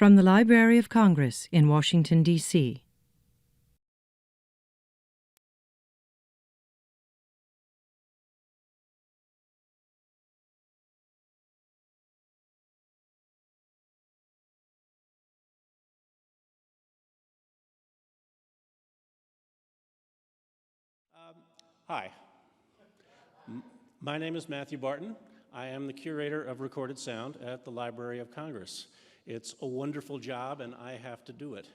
From the Library of Congress in Washington, D.C. Hi, my name is Matthew Barton. I am the curator of recorded sound at the Library of Congress. It's a wonderful job and I have to do it.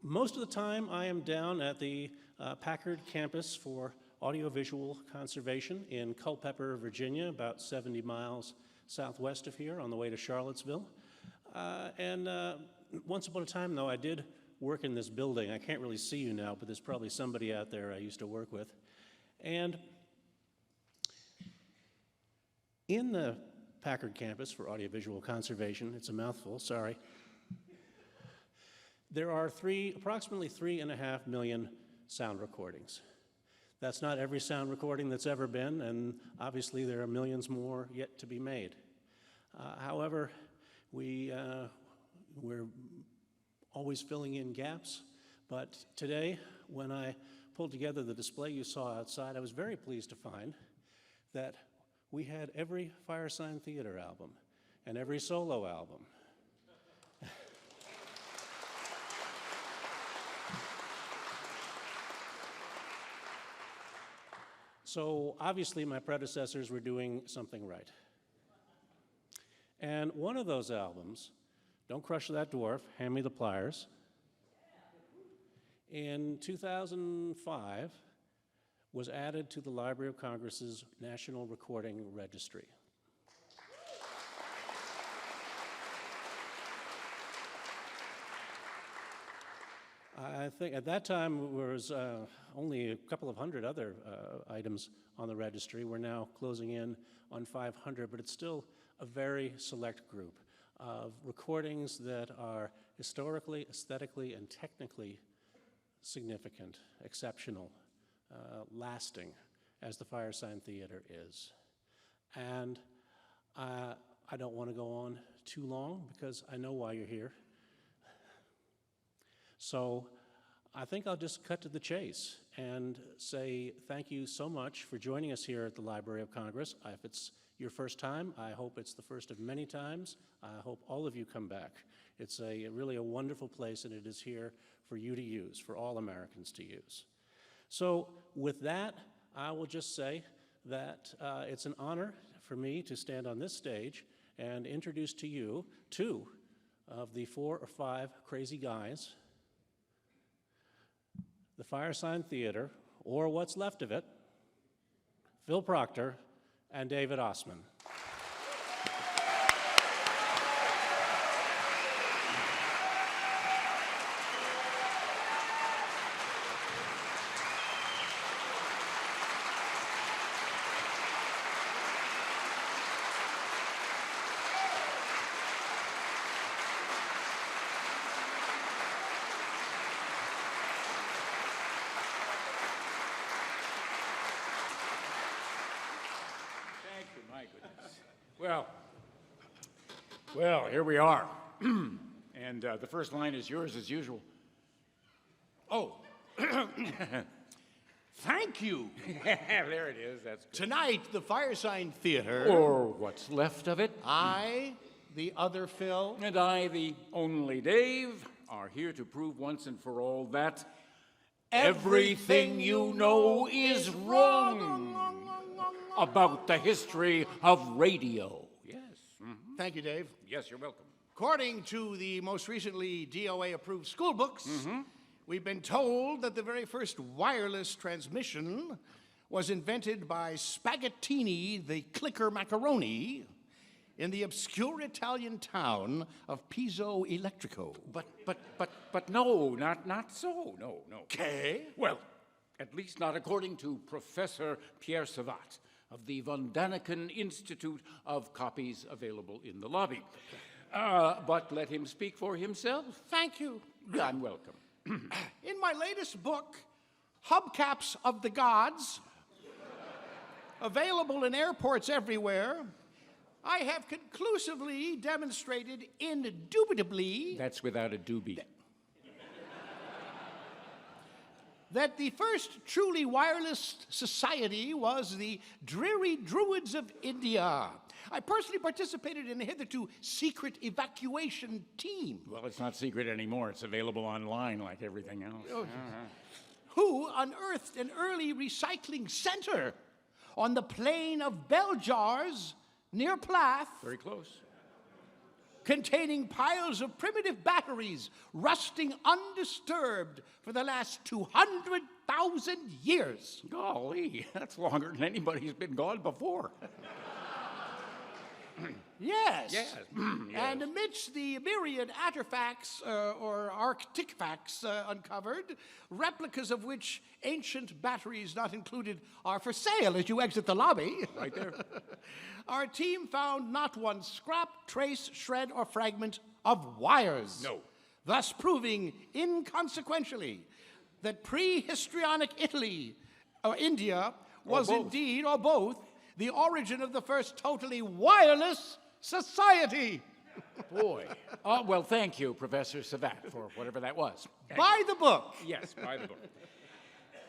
Most of the time I am down at the Packard campus for audiovisual conservation in Culpeper, Virginia, about 70 miles southwest of here on the way to Charlottesville. Once upon a time, though, I did work in this building. I can't really see you now, but there's probably somebody out there I used to work with. And in the Packard campus for audiovisual conservation, it's a mouthful, sorry, there are approximately 3.5 million sound recordings. That's not every sound recording that's ever been, and obviously there are millions more yet to be made. However, we're always filling in gaps, but today, when I pulled together the display you saw outside, I was very pleased to find that we had every Firesign Theatre album and every solo album. So obviously my predecessors were doing something right. And one of those albums, Don't Crush That Dwarf, Hand Me the Pliers, in 2005 was added to the Library of Congress's National Recording Registry. I think at that time there was only a couple of hundred other items on the registry. We're now closing in on 500, but it's still a very select group of recordings that are historically, aesthetically, and technically significant, exceptional, lasting, as the Firesign Theatre is. And I don't want to go on too long because I know why you're here. So I think I'll just cut to the chase and say thank you so much for joining us here at the Library of Congress. If it's your first time, I hope it's the first of many times. I hope all of you come back. It's really a wonderful place, and it is here for you to use, for all Americans to use. So with that, I will just say that it's an honor for me to stand on this stage and introduce to you two of the 4 or 5 crazy guys, the Firesign Theatre, or what's left of it, Phil Proctor and David Ossman. Well, here we are. And the first line is yours as usual. Oh, thank you. There it is, that's good. Tonight, the Firesign Theatre. Or what's left of it. I, the other Phil. And I, the only Dave, are here to prove once and for all that everything you know is wrong about the history of radio. Yes. Mm-hmm. Thank you, Dave. Yes, you're welcome. According to the most recently DOA-approved school books, we've been told that the very first wireless transmission was invented by Spaghettini the Clicker Macaroni in the obscure Italian town of Pizzo Elettrico. But no, not so, no. Okay. Well, at least not according to Professor Pierre Savat of the Von Daniken Institute of Copies available in the lobby. But let him speak for himself. Thank you. I'm welcome. In my latest book, Hubcaps of the Gods, available in airports everywhere, I have conclusively demonstrated indubitably That's without a doobie. that the first truly wireless society was the dreary Druids of India. I personally participated in a hitherto secret evacuation team Well, it's not secret anymore. It's available online like everything else. who unearthed an early recycling center on the plain of Beljars near Plath, Very close. containing piles of primitive batteries rusting undisturbed for the last 200,000 years. Golly, that's longer than anybody's been gone before. Yes. Yes. And amidst the myriad artifacts or artifacts uncovered, replicas of which ancient batteries not included are for sale as you exit the lobby. Right there. Our team found not one scrap, trace, shred, or fragment of wires. No. Thus proving inconsequentially that prehistrionic Italy or India was both. indeed, or both, the origin of the first totally wireless society. Boy. Oh, well, thank you, Professor Savat, for whatever that was. By the book. Yes, by the book.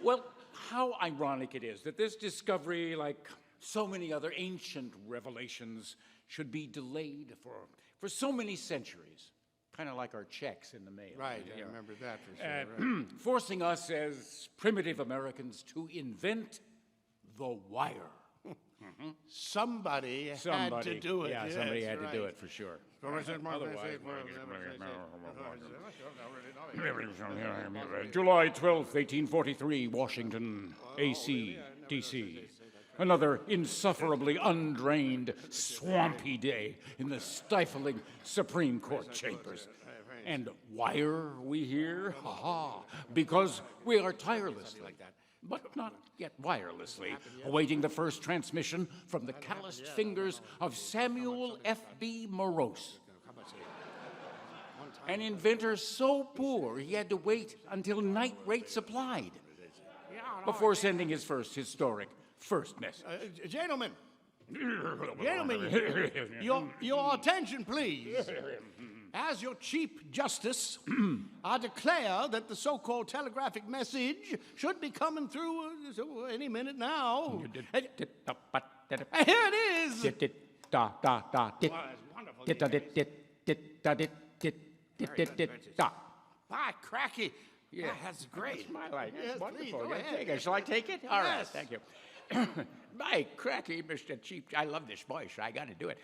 Well, how ironic it is that this discovery, like so many other ancient revelations, should be delayed for so many centuries, kind of like our checks in the mail. Right, I remember that for sure. Right. Forcing us as primitive Americans to invent the wire. Somebody had to do it. Yeah, Yes, somebody had to do right. it for sure. Otherwise, July 12th, 1843, Washington, A.C., D.C. Another insufferably undrained, swampy day in the stifling Supreme Court chambers. And why are we here? Ha-ha. Because we are tirelessly, but not yet wirelessly, awaiting the first transmission from the calloused fingers of Samuel F.B. Morose, an inventor so poor he had to wait until night rate supplied before sending his first historic first message. Gentlemen, your attention, please. As your Chief Justice, I declare that the so-called telegraphic message should be coming through any minute now. And here it is. By cracky. Yeah, that's great. That's my life. Yes, That's wonderful. please, go Yeah, ahead. take it. Shall I take it? All right, Yes. thank you. By cracky, Mr. Chief, I love this voice. I got to do it.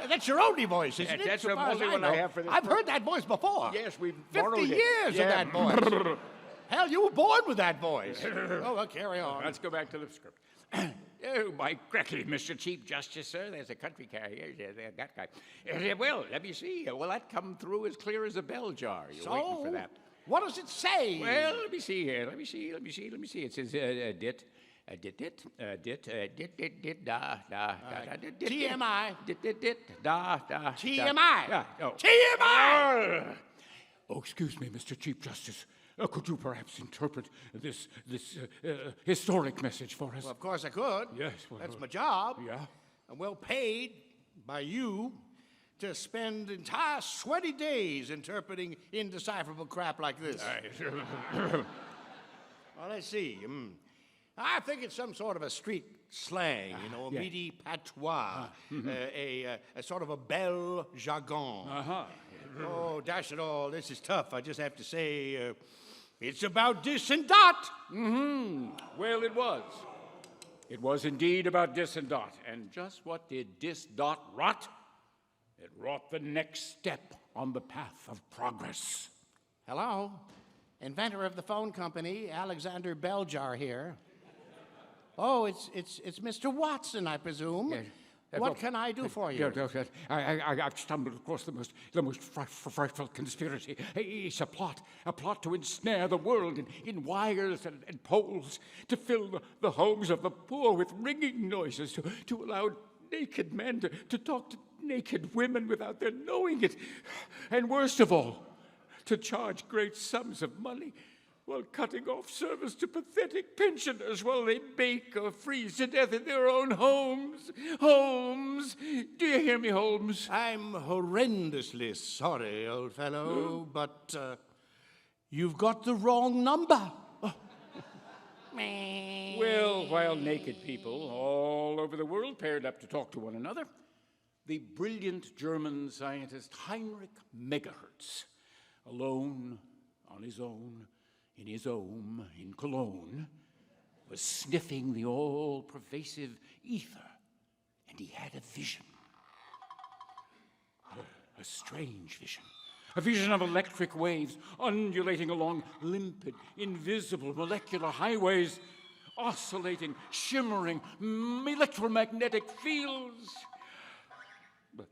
That's your only voice, isn't it? That's So the far as only one I know. have for this I've purpose. heard that voice before. Yes, we've 50 borrowed it. years Yeah. of that voice. Hell, you were born with that voice. Oh, well, carry on. Let's go back to the script. Oh, my cracky, Mr. Chief Justice, sir. There's a country car here. There's that guy. Well, let me see. Will that come through as clear as a bell jar? You're waiting for that. What does it say? Well, let me see here. Let me see. It says TMI. TMI. TMI. Oh. TMI! Oh, excuse me, Mr. Chief Justice. Could you perhaps interpret this historic message for us? Well, of course I could. Yes, That's my job. Yeah. I'm well paid by you to spend entire sweaty days interpreting indecipherable crap like this. Well, let's see. I think it's some sort of a street slang, a yeah. midi patois, a sort of a bel jargon. Oh, dash it all, this is tough. I just have to say, it's about dis and dot. Well, it was. It was indeed about dis and dot. And just what did dis dot rot? It wrought the next step on the path of progress. Hello, inventor of the phone company, Alexander Beljar here. Oh, it's Mr. Watson, I presume. Yes. What can I do for you? I've stumbled across the most frightful conspiracy. It's a plot to ensnare the world in wires and poles, to fill the homes of the poor with ringing noises, to allow naked men to talk to naked women without their knowing it, and worst of all, to charge great sums of money while cutting off service to pathetic pensioners while they bake or freeze to death in their own homes. Holmes! Do you hear me, Holmes? I'm horrendously sorry, old fellow, but you've got the wrong number. Well, while naked people all over the world paired up to talk to one another, the brilliant German scientist Heinrich Megahertz, alone on his own in his home in Cologne, was sniffing the all-pervasive ether, and he had a vision. A strange vision. A vision of electric waves undulating along limpid, invisible molecular highways, oscillating, shimmering, electromagnetic fields. But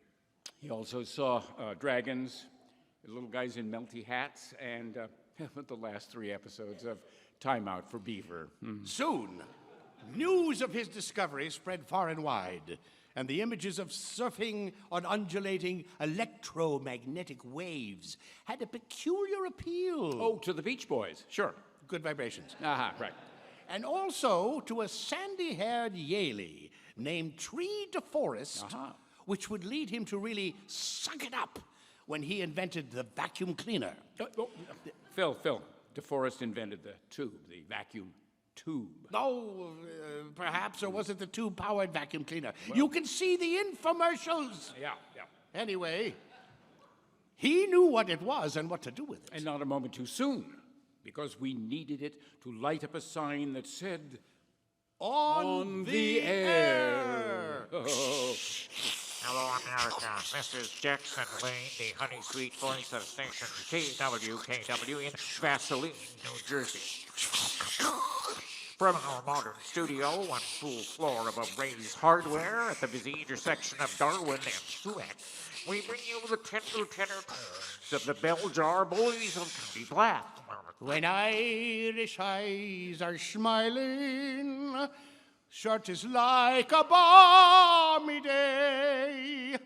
he also saw dragons, little guys in melty hats, and the last 3 episodes of Time Out for Beaver. Soon, news of his discovery spread far and wide, and the images of surfing on undulating electromagnetic waves had a peculiar appeal. Oh, to the Beach Boys, sure. Good vibrations. Aha, right. And also to a sandy-haired Yaley named Tree DeForest, which would lead him to really suck it up when he invented the vacuum cleaner. Phil, DeForest invented the tube, the vacuum tube. Oh, perhaps, or was it the tube-powered vacuum cleaner? Well, you can see the infomercials. Yeah. Anyway, he knew what it was and what to do with it. And not a moment too soon, because we needed it to light up a sign that said, On the air. Hello, America. This is Jackson Lane, the honey sweet voice of station KWKW in Vaseline, New Jersey. From our modern studio on full floor of raised hardware at the busy intersection of Darwin and Suet, we bring you the tender tenor tones of the Bell Jar Boys of County Black. When Irish eyes are smiling, short is like a balmy day.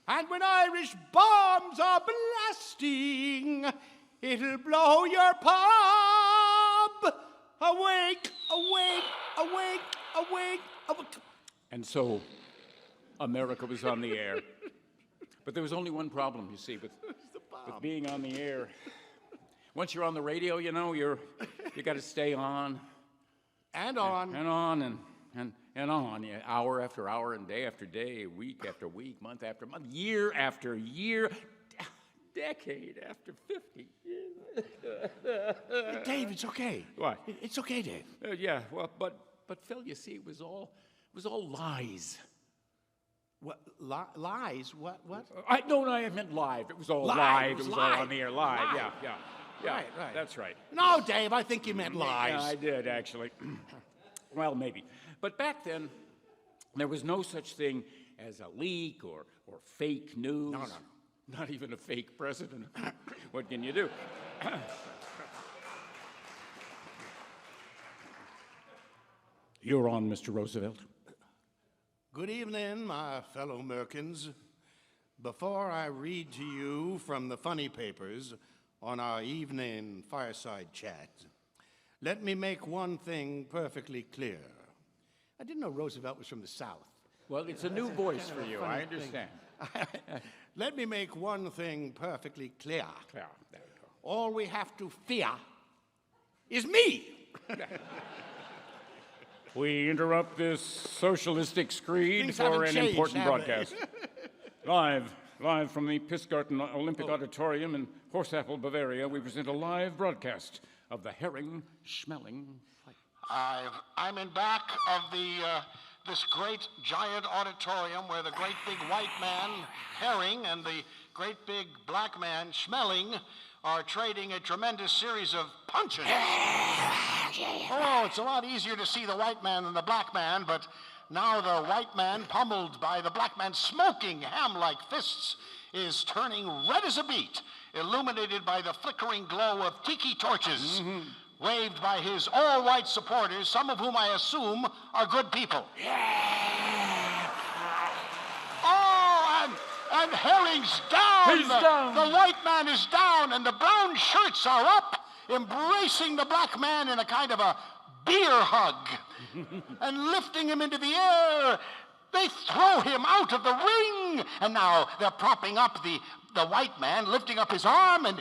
And when Irish bombs are blasting, it'll blow your pub. Awake, awake, awake, awake, awake. And so, America was on the air. But there was only one problem, you see, with being on the air. Once you're on the radio, you know, you got to stay on. And on. And on and on, yeah, hour after hour and day after day, week after week, month after month, year after year, decade after 50 years. Dave, it's okay. What? It's okay, Dave. Yeah, well, but Phil, you see, it was all lies. What? Lies? What? No, I meant live. It was all live. It was all on the air live. Live. Yeah. Right. That's right. No, Dave, I think you meant lies. Yeah, I did, actually. Well, maybe. But back then, there was no such thing as a leak or fake news. No. Not even a fake president. What can you do? You're on, Mr. Roosevelt. Good evening, my fellow Merkins. Before I read to you from the funny papers on our evening fireside chat, let me make one thing perfectly clear. I didn't know Roosevelt was from the South. Well, it's a new voice for you, I understand. Let me make one thing perfectly clear. Yeah, there you go. All we have to fear is me. We interrupt this socialistic screed Things for haven't an changed, important have they? broadcast. Live from the Pisgarten Olympic Auditorium in Horseapple, Bavaria, we present a live broadcast of the herring schmelling fight. I'm in back of this great giant auditorium where the great big white man, Herring, and the great big black man, Schmeling, are trading a tremendous series of punches. Oh, it's a lot easier to see the white man than the black man, but now the white man, pummeled by the black man's smoking ham-like fists, is turning red as a beet, illuminated by the flickering glow of tiki torches, waved by his all-white supporters, some of whom I assume are good people. Oh, and Herring's down. He's down. The white man is down, and the brown shirts are up embracing the black man in a kind of a beer hug and lifting him into the air. They throw him out of the ring, and now they're propping up the white man, lifting up his arm, and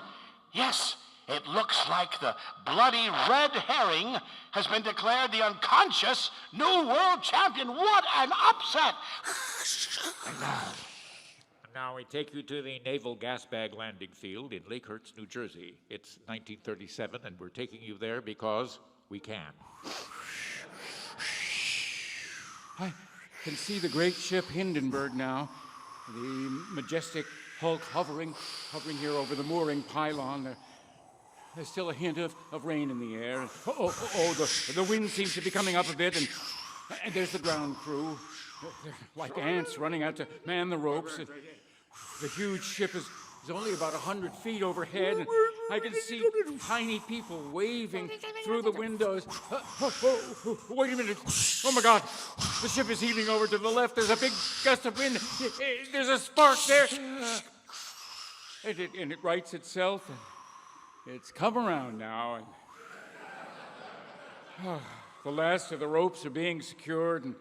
yes, it looks like the bloody red herring has been declared the unconscious new world champion. What an upset! Now we take you to the Naval Gas Bag Landing Field in Lakehurst, New Jersey. It's 1937, and we're taking you there because we can. I can see the great ship Hindenburg now, the majestic hulk hovering here over the mooring pylon. There's still a hint of rain in the air. The wind seems to be coming up a bit, and there's the ground crew. They're like ants running out to man the ropes. The huge ship is only about 100 feet overhead, and I can see tiny people waving through the windows. Wait a minute. Oh, my God. The ship is heaving over to the left. There's a big gust of wind. There's a spark there. And it rights itself, and it's come around now. And the last of the ropes are being secured, and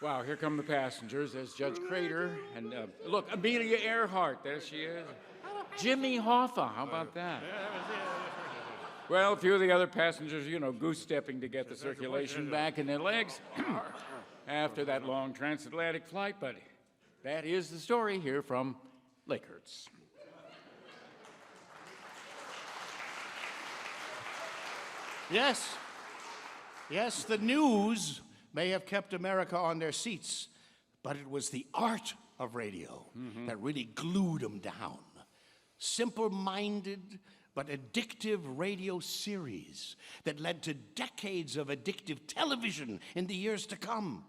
wow, here come the passengers. There's Judge Crater, and look, Amelia Earhart, there she is. Jimmy Hoffa, how about that? Well, a few of the other passengers, goose-stepping to get the circulation back in their legs after that long transatlantic flight, but that is the story here from Lakehurst. Yes, the news may have kept America on their seats, but it was the art of radio that really glued them down. Simple-minded but addictive radio series that led to decades of addictive television in the years to come.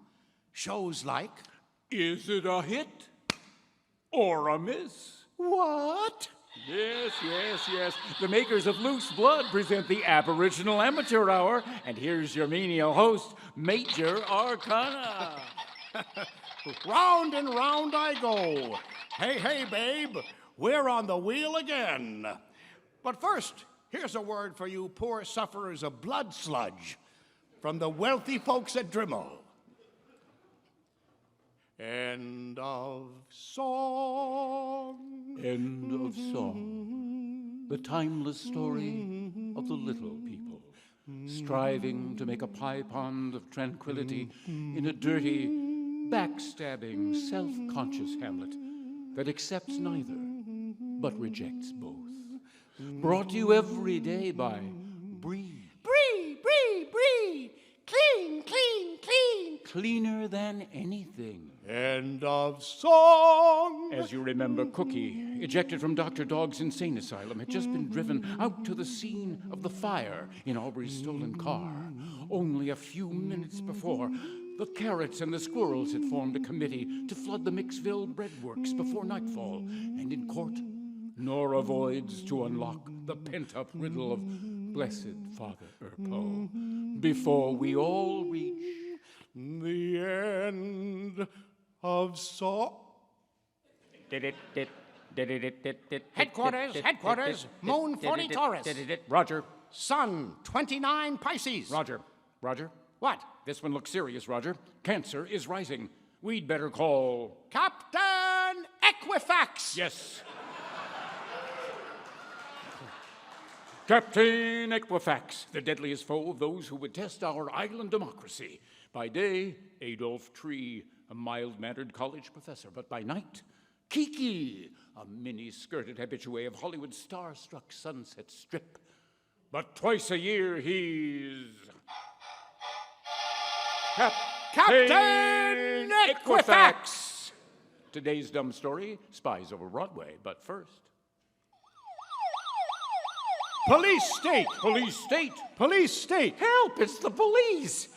Shows like... Is it a hit or a miss? What? Yes. The makers of Loose Blood present the Aboriginal Amateur Hour, and here's your menial host, Major Arcana. Round and round I go. Hey, babe, we're on the wheel again. But first, here's a word for you poor sufferers of blood sludge from the wealthy folks at Dremel. End of song. End of song. The timeless story of the little people, striving to make a pie pond of tranquility in a dirty, backstabbing, self-conscious hamlet that accepts neither, but rejects both. Brought to you every day by Bree. Bree. Clean. Cleaner than anything. End of song. As you remember, Cookie, ejected from Dr. Dog's insane asylum, had just been driven out to the scene of the fire in Aubrey's stolen car. Only a few minutes before, the Carrots and the Squirrels had formed a committee to flood the Mixville breadworks before nightfall. And in court, Nora avoids to unlock the pent-up riddle of Blessed Father Erpo before we all reach the end of song. Headquarters, Moon 40 Taurus. Roger. Sun 29 Pisces. Roger. What? This one looks serious, Roger. Cancer is rising. We'd better call... Captain Equifax. Yes. Captain Equifax, the deadliest foe of those who would test our island democracy. By day, Adolph Tree, a mild-mannered college professor, but by night, Kiki, a mini-skirted habitué of Hollywood's star-struck Sunset Strip. But twice a year, he's... Captain Equifax! Today's dumb story, Spies Over Broadway, but first... Police state. Help, it's the police!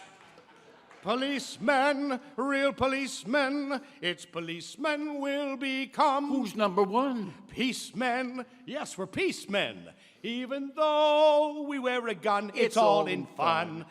Policemen, real policemen, it's policemen will become. Who's number one? Peacemen. Yes, we're peacemen. Even though we wear a gun, it's all in fun.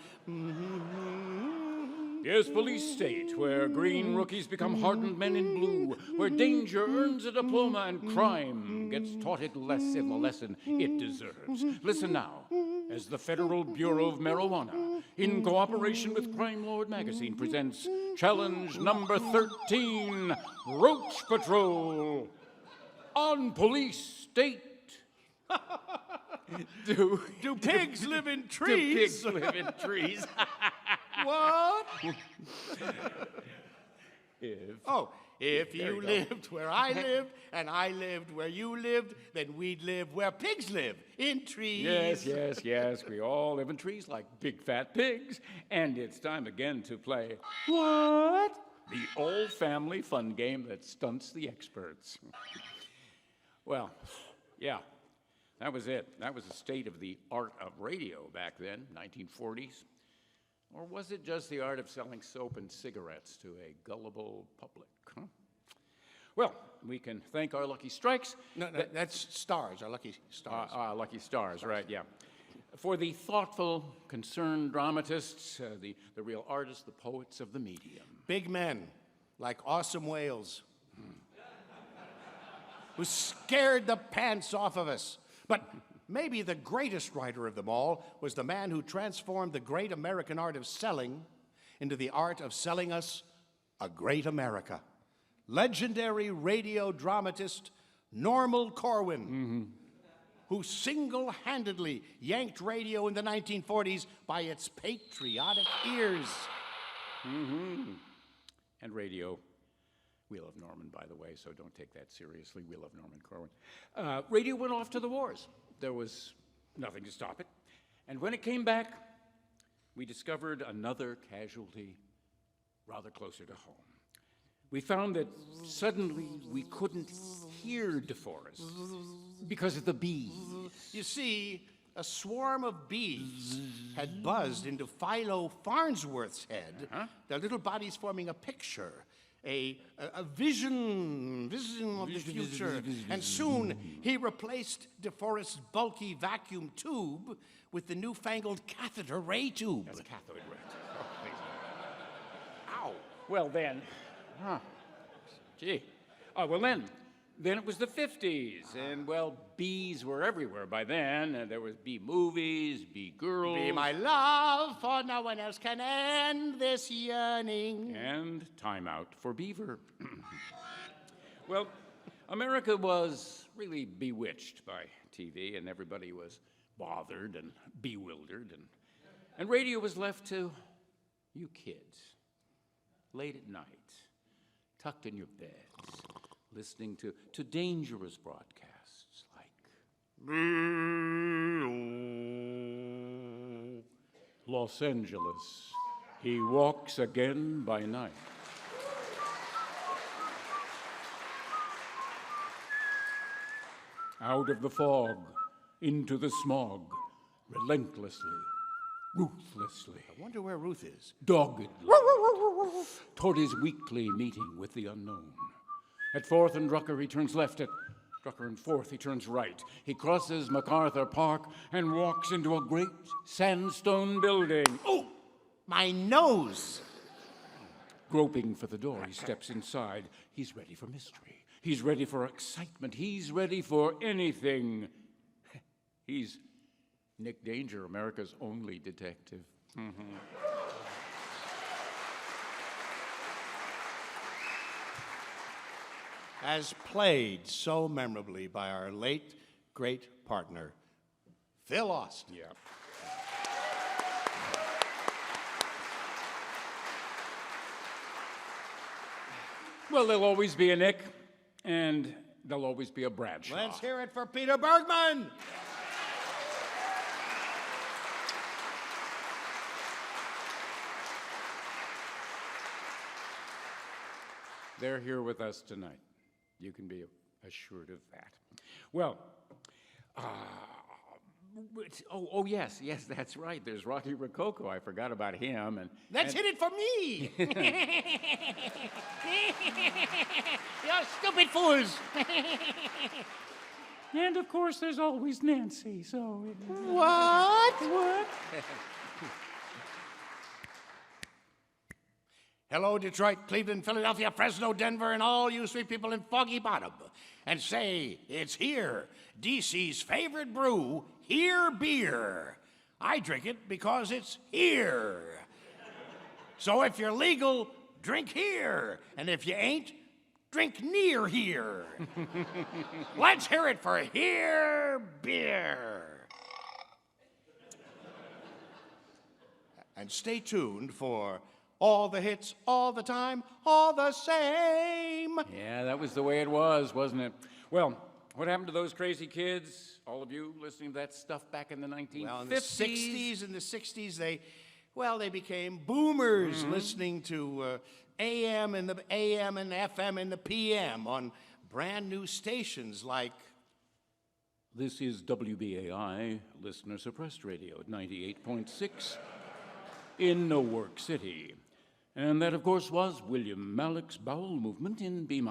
Yes, police state, where green rookies become hardened men in blue, where danger earns a diploma and crime gets taught it less in the lesson it deserves. Listen now, as the Federal Bureau of Marijuana, in cooperation with Crime Lord magazine, presents challenge number 13, Roach Patrol on police state. Do pigs live in Do trees? pigs live in trees? What? If There you you go. lived where I lived, and I lived where you lived, then we'd live where pigs live, in trees. Yes. We all live in trees like big fat pigs. And it's time again to play What? The all-family fun game that stunts the experts. Well, yeah, that was it. That was the state of the art of radio back then, 1940s. Or was it just the art of selling soap and cigarettes to a gullible public? Huh? Well, we can thank our lucky strikes. No, that's stars, our lucky stars. Lucky stars, right, yeah. For the thoughtful, concerned dramatists, the real artists, the poets of the medium. Big men, like awesome whales, who scared the pants off of us. But maybe the greatest writer of them all was the man who transformed the great American art of selling into the art of selling us a great America. Legendary radio dramatist Normal Corwin, who single-handedly yanked radio in the 1940s by its patriotic ears. And radio. We love Norman, by the way, so don't take that seriously. We love Norman Corwin. Radio went off to the wars. There was nothing to stop it. And when it came back, we discovered another casualty rather closer to home. We found that suddenly we couldn't hear DeForest because of the bees. You see, a swarm of bees had buzzed into Philo Farnsworth's head, their little bodies forming a picture, a vision of the future. And soon he replaced DeForest's bulky vacuum tube with the newfangled catheter ray tube. That's cathode ray. Oh, please. Ow. Well then, gee. Oh, well then it was the 50s, and well, bees were everywhere by then. And there was bee movies, bee girls. Be my love, for no one else can end this yearning. And Time Out for Beaver. Well, America was really bewitched by TV, and everybody was bothered and bewildered, and radio was left to you kids, late at night, tucked in your beds, listening to dangerous broadcasts like Los Angeles, he walks again by night. Out of the fog, into the smog, relentlessly, ruthlessly, I wonder where Ruth is. doggedly, toward his weekly meeting with the unknown. At 4th and Drucker, he turns left. At Drucker and 4th, he turns right. He crosses MacArthur Park and walks into a great sandstone building. Oh, my nose! Groping for the door, he steps inside. He's ready for mystery. He's ready for excitement. He's ready for anything. He's Nick Danger, America's only detective. As played so memorably by our late, great partner, Phil Austin. Yeah. Well, there'll always be a Nick, and there'll always be a Bradshaw. Let's hear it for Peter Bergman. They're here with us tonight. You can be assured of that. Well, yes, that's right. There's Rocky Rococo. I forgot about him. And Let's hit it for me. You stupid fools. And of course, there's always Nancy. So What? Hello, Detroit, Cleveland, Philadelphia, Fresno, Denver, and all you sweet people in Foggy Bottom. And say, it's here, DC's favorite brew, Here Beer. I drink it because it's here. So if you're legal, drink here. And if you ain't, drink near here. Let's hear it for Here Beer. And stay tuned for all the hits, all the time, all the same. Yeah, that was the way it was, wasn't it? Well, what happened to those crazy kids? All of you listening to that stuff back in the 1950s? Well, in the 60s, they became boomers listening to AM and FM and the PM on brand new stations like... This is WBAI, listener suppressed radio at 98.6 in Newark City. And that, of course, was William Mallock's Bowel Movement in B-,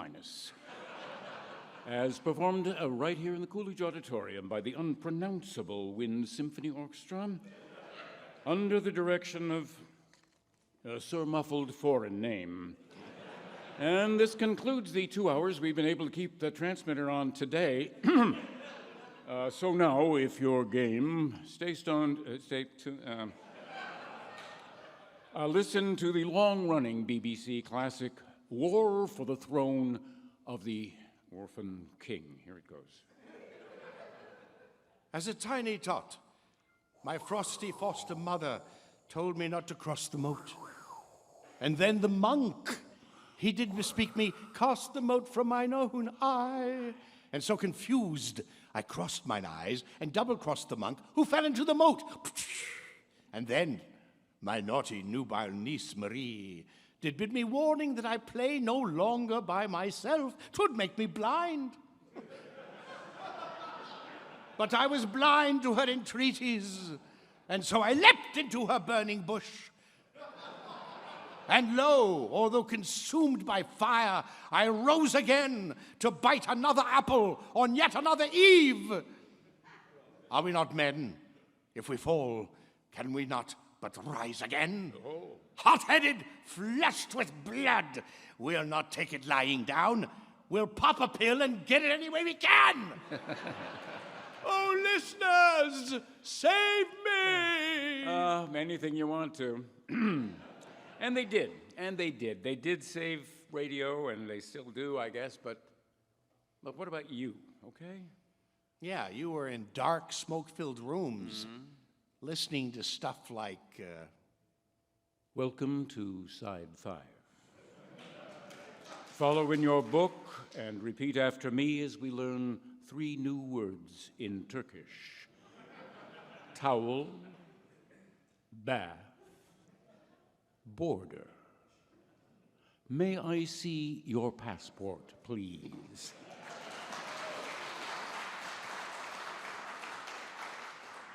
as performed right here in the Coolidge Auditorium by the unpronounceable Wind Symphony Orchestra under the direction of a surmuffled foreign name. And this concludes the 2 hours we've been able to keep the transmitter on today. So now, if you're game, listen to the long-running BBC classic, War for the Throne of the Orphan King. Here it goes. As a tiny tot, my frosty foster mother told me not to cross the moat. And then the monk, he did bespeak me, cast the moat from mine own eye. And so confused, I crossed mine eyes and double-crossed the monk, who fell into the moat. And then my naughty nubile niece Marie did bid me warning that I play no longer by myself. 'Twould make me blind. But I was blind to her entreaties, and so I leapt into her burning bush. And lo, although consumed by fire, I rose again to bite another apple on yet another eve. Are we not men? If we fall, can we not but rise again? Oh. Hot-headed, flushed with blood, we'll not take it lying down. We'll pop a pill and get it any way we can. Oh, listeners, save me! Anything you want to. And they did. They did save radio, and they still do, I guess, but what about you, okay? Yeah, you were in dark, smoke-filled rooms, listening to stuff like... Welcome to Side 5. Follow in your book and repeat after me as we learn 3 new words in Turkish. Towel, bath, border. May I see your passport, please?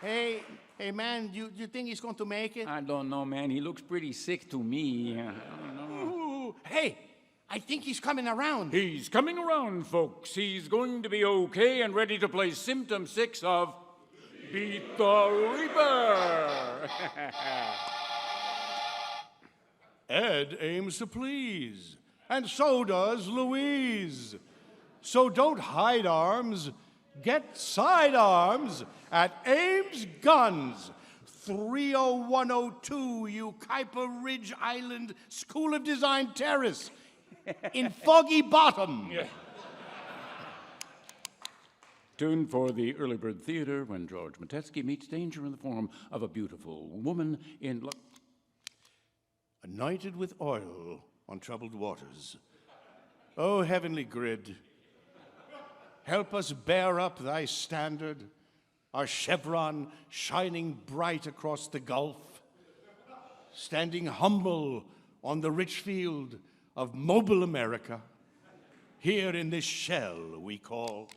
Hey, man, you think he's going to make it? I don't know, man. He looks pretty sick to me. I don't know. Ooh, hey, I think he's coming around. He's coming around, folks. He's going to be okay and ready to play Symptom 6 of Beat the Reaper. Ed aims to please, and so does Louise. So don't hide arms, get sidearms at Ames Guns, 30102 Ukaipa Ridge Island School of Design Terrace in Foggy Bottom. Yeah. Tuned for the Early Bird Theater when George Matetsky meets danger in the form of a beautiful woman in... Anointed with oil on troubled waters. O heavenly grid, help us bear up thy standard, our chevron shining bright across the gulf, standing humble on the rich field of mobile America, here in this shell we call...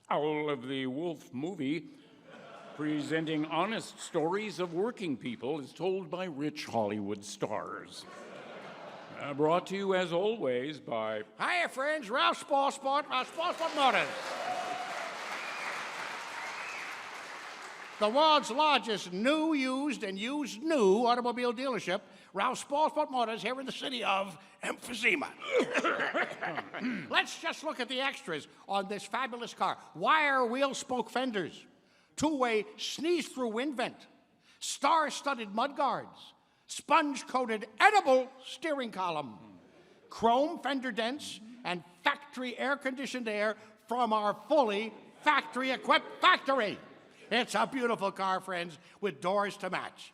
Owl of the Wolf movie, presenting honest stories of working people as told by rich Hollywood stars. Brought to you, as always, by... Hiya, friends, Ralph Sport Motors. The world's largest new, used, and used new automobile dealership, Ralph Spallfoot Motors, here in the city of emphysema. Let's just look at the extras on this fabulous car. Wire wheel spoke fenders, two-way sneeze-through wind vent, star-studded mudguards, sponge-coated edible steering column, chrome fender dents, and factory air-conditioned air from our fully factory-equipped factory. It's a beautiful car, friends, with doors to match.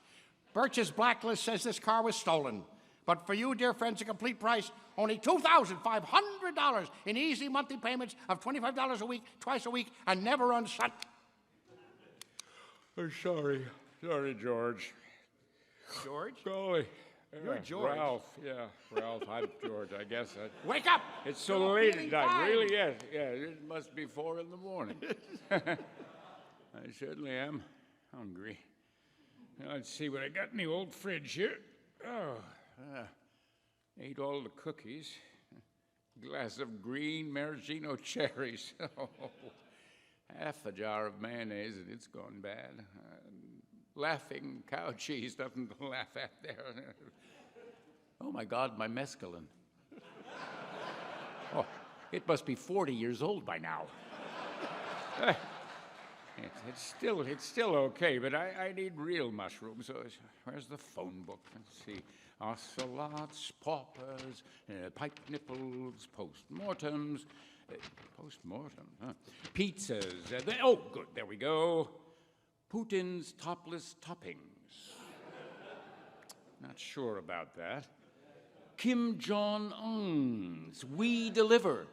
Birch's Blacklist says this car was stolen. But for you, dear friends, a complete price, only $2,500 in easy monthly payments of $25 a week, twice a week, and never unshut. Oh, sorry, George. George? Golly. You're George. Ralph, I'm George, I guess. Wake up! It's so late at night, really, yeah, it must be 4 in the morning. I certainly am hungry. Now, let's see what I got in the old fridge here. Ate all the cookies. Glass of green maraschino cherries. Half a jar of mayonnaise and it's gone bad. Laughing cow cheese, nothing to laugh at there. Oh my God, my mescaline. Oh, it must be 40 years old by now. It's still okay, but I need real mushrooms. So where's the phone book? Let's see. Ocelots, paupers, pipe nipples, post-mortems. Post-mortem, huh? Pizzas. Oh, good, there we go. Putin's topless toppings. Not sure about that. Kim Jong-un's We Deliver.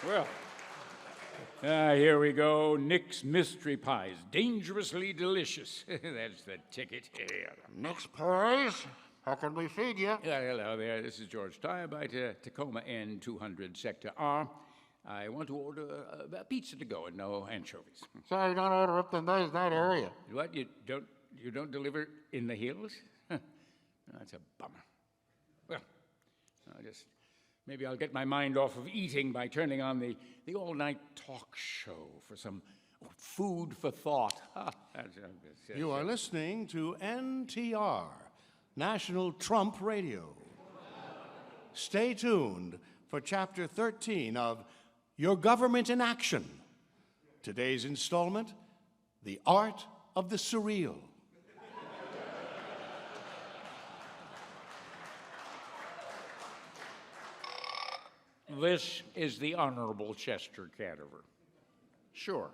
Well, here we go. Nick's Mystery Pies. Dangerously delicious. That's the ticket. Here. Next pies. How can we feed you? Hello there. This is George Tybite, Tacoma N 200 Sector R. I want to order a pizza to go and no anchovies. Sorry, you don't order up in that area. What? You don't deliver in the hills? That's a bummer. Well, maybe I'll get my mind off of eating by turning on the all-night talk show for some food for thought. You are listening to NTR, National Trump Radio. Stay tuned for Chapter 13 of Your Government in Action. Today's installment, The Art of the Surreal. This is the Honorable Chester Cadaver. Sure,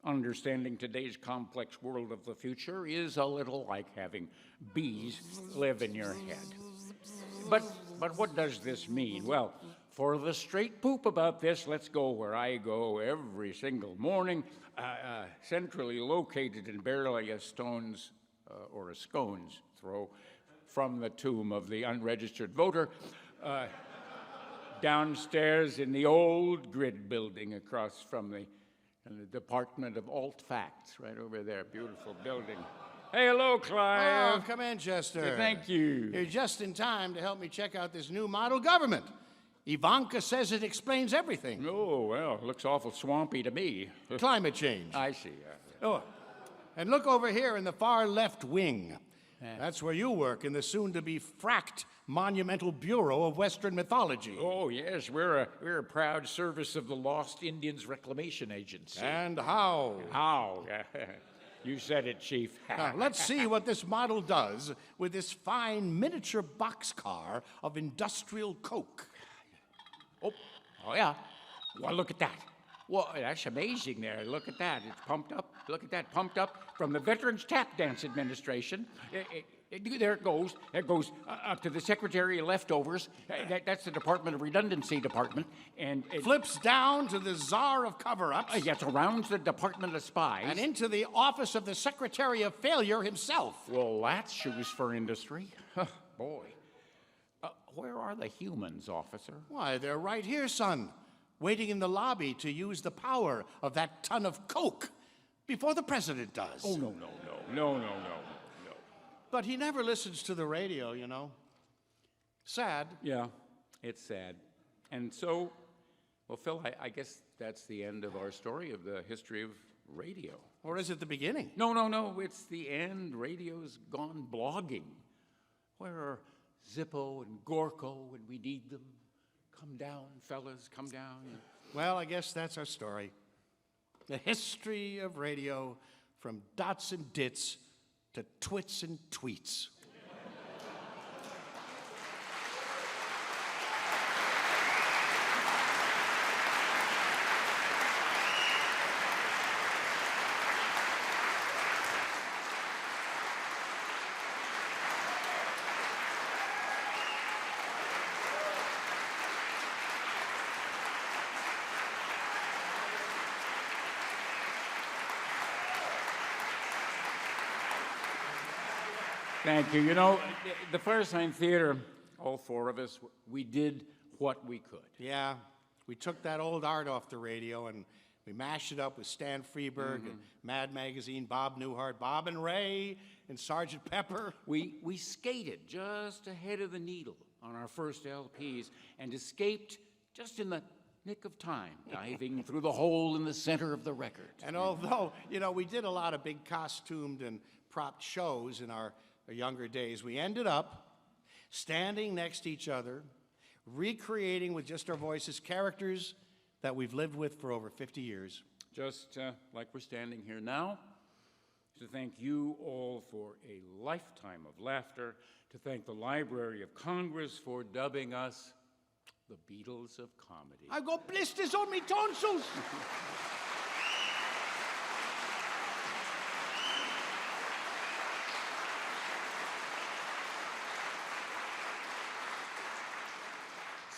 understanding today's complex world of the future is a little like having bees live in your head. But what does this mean? Well, for the straight poop about this, let's go where I go every single morning, centrally located and barely a stone's or a scone's throw from the tomb of the unregistered voter. Downstairs in the old grid building across from the Department of Alt Facts, right over there, beautiful building. Hey, hello, Clive. Oh, come in, Chester. Thank you. You're just in time to help me check out this new model government. Ivanka says it explains everything. Oh, well, it looks awful swampy to me. Climate change. I see. Oh, and look over here in the far left wing. That's where you work, in the soon-to-be fracked Monumental Bureau of Western Mythology. Oh, yes, we're a proud service of the Lost Indians Reclamation Agency. And how? How? You said it, Chief. Now, let's see what this model does with this fine miniature boxcar of industrial coke. Oh, yeah. Well, look at that. Well, that's amazing there. Look at that. It's pumped up. Look at that, pumped up from the Veterans Tap Dance Administration. There it goes. It goes up to the Secretary of Leftovers. That's the Department of Redundancy Department. And it Flips down to the Czar of Cover-Ups. yeah, surrounds the Department of Spies. And into the office of the Secretary of Failure himself. Well, that's shoes for industry. Boy. Where are the humans, officer? Why, they're right here, son. Waiting in the lobby to use the power of that ton of coke before the president does. Oh, no. But he never listens to the radio, you know. Sad. Yeah, it's sad. And so Well, Phil, I guess that's the end of our story of the history of radio. Or is it the beginning? No, it's the end. Radio's gone blogging. Where are Zippo and Gorko when we need them? Come down, fellas, come down. Well, I guess that's our story. The history of radio from dots and dits to twits and tweets. Thank you. You know, the Firesign Theatre, all four of us, we did what we could. Yeah, we took that old art off the radio and we mashed it up with Stan Freberg and Mad Magazine, Bob Newhart, Bob and Ray, and Sgt. Pepper. We skated just ahead of the needle on our first LPs and escaped just in the nick of time, diving through the hole in the center of the record. And although, you know, we did a lot of big costumed and propped shows in our younger days, we ended up standing next to each other, recreating with just our voices characters that we've lived with for over 50 years. Just like we're standing here now, to thank you all for a lifetime of laughter, to thank the Library of Congress for dubbing us the Beatles of comedy. I've got blisters on me tonsils.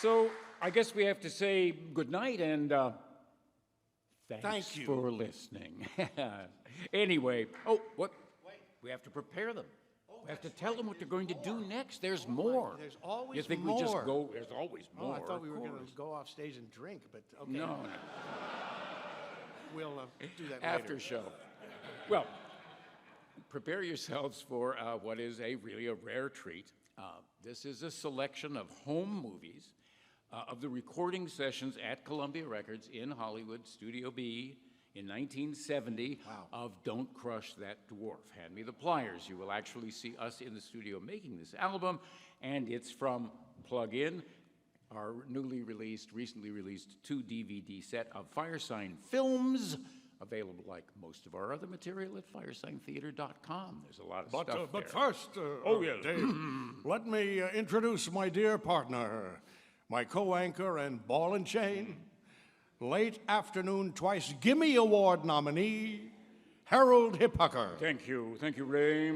So I guess we have to say goodnight and thanks Thank you. for listening. Anyway, oh, what? Wait. We have to prepare them. We have to tell them what they're going to do next. There's more. There's always You think more. we just go? There's always Oh, more. I thought we of were going course. to go off stage and drink, but okay. No, We'll do that after later. show. Well, prepare yourselves for what is really a rare treat. This is a selection of home movies of the recording sessions at Columbia Records in Hollywood, Studio B, in 1970 of Don't Crush That Dwarf. Hand me the pliers. You will actually see us in the studio making this album, and it's from Plug In, our recently released 2-DVD set of Firesign films, available like most of our other material at firesigntheatre.com. There's a lot of stuff there. But first, yes. Dave, let me introduce my dear partner, my co-anchor and ball and chain, late afternoon twice Gimme Award nominee, Harold Hippucker. Thank you, Ray.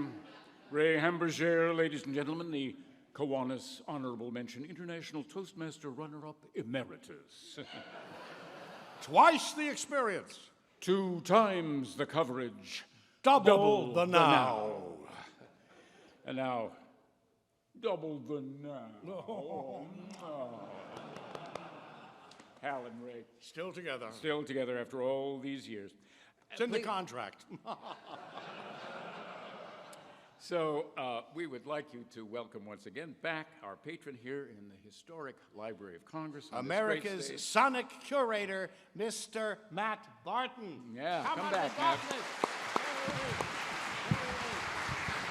Ray Hamburger, ladies and gentlemen, the Kiwanis Honorable Mention International Toastmaster Runner-Up Emeritus. Twice the experience, 2 times the coverage. double the now. And now, double the now. Oh, no. Hal and Ray, Still together. still together after all these years. It's in the Please- contract. So we would like you to welcome once again back our patron here in the historic Library of Congress. on this great America's stage. sonic curator, Mr. Matt Barton. Yeah, come on, back, Mr. Matt. Barton.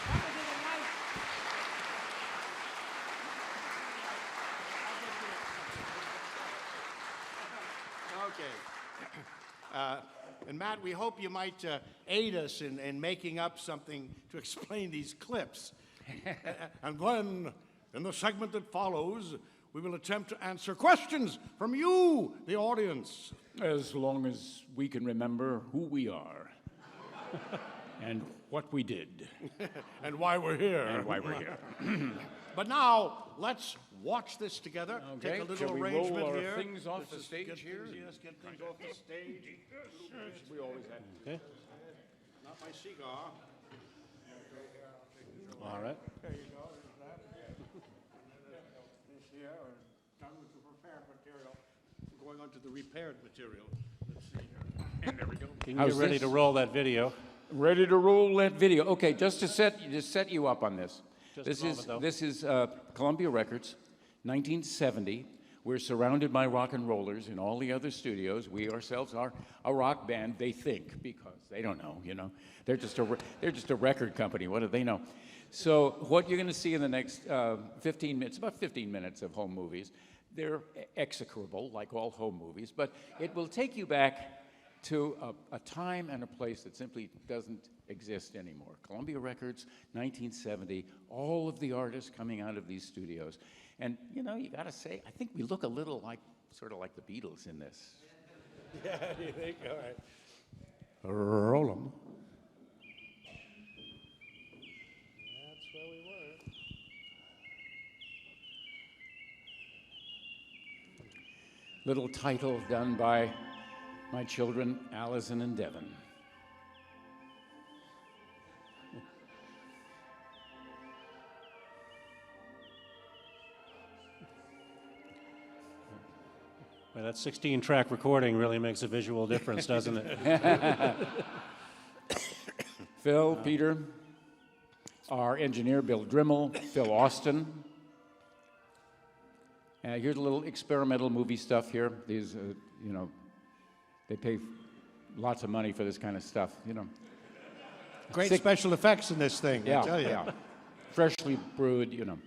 Come into the light. Okay. And Matt, we hope you might aid us in making up something to explain these clips. And then, in the segment that follows, we will attempt to answer questions from you, the audience. As long as we can remember who we are and what we did And why we're here. and why we're here. But now, let's watch this together. Okay, Take a little shall we arrangement roll our here. things off the Let's stage get here? Things, yes, get things off the stage. We always have. Not my cigar. All right. There you go. There's that. This here, done with the prepared material. Going on to the repaired material. Let's see here. And there we go. You can How's get ready this? to roll that video. Ready to roll that video. Okay, just to set you up on this. Just a moment, though. This is Columbia Records, 1970. We're surrounded by rock and rollers in all the other studios. We ourselves are a rock band, they think, because they don't know, you know. They're just a record company. What do they know? So what you're going to see in the next 15 minutes, about 15 minutes of home movies, they're execrable, like all home movies, but it will take you back to a time and a place that simply doesn't exist anymore. Columbia Records, 1970, all of the artists coming out of these studios. And, you know, you got to say, I think we look a little like, sort of like the Beatles in this. Yeah, you think? All right. Roll 'em. That's where we were. Little title done by my children, Allison and Devin. Well, that 16-track recording really makes a visual difference, doesn't it? Phil, Peter, our engineer, Bill Drimmel, Phil Austin. Here's a little experimental movie stuff here. These, you know, they pay lots of money for this kind of stuff, you know. Great special effects in this thing, Yeah, I tell you. yeah. Freshly brewed, you know.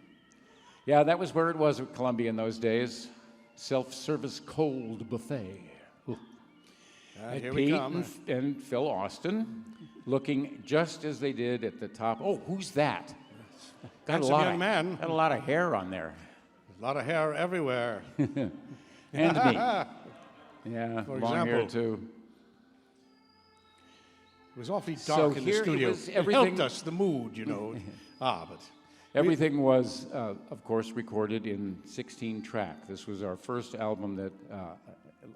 Yeah, that was where it was at Columbia in those days. Self-service cold buffet. And Here we Pete come. and Phil Austin, looking just as they did at the top. Oh, who's that? Handsome young man. Got a lot of hair on there. A lot of hair everywhere. And me. Yeah, For long hair example. too. It was awfully So dark in the here it studio. was It everything- helped us, the mood, you know. But Everything was, of course, recorded in 16-track. This was our first album that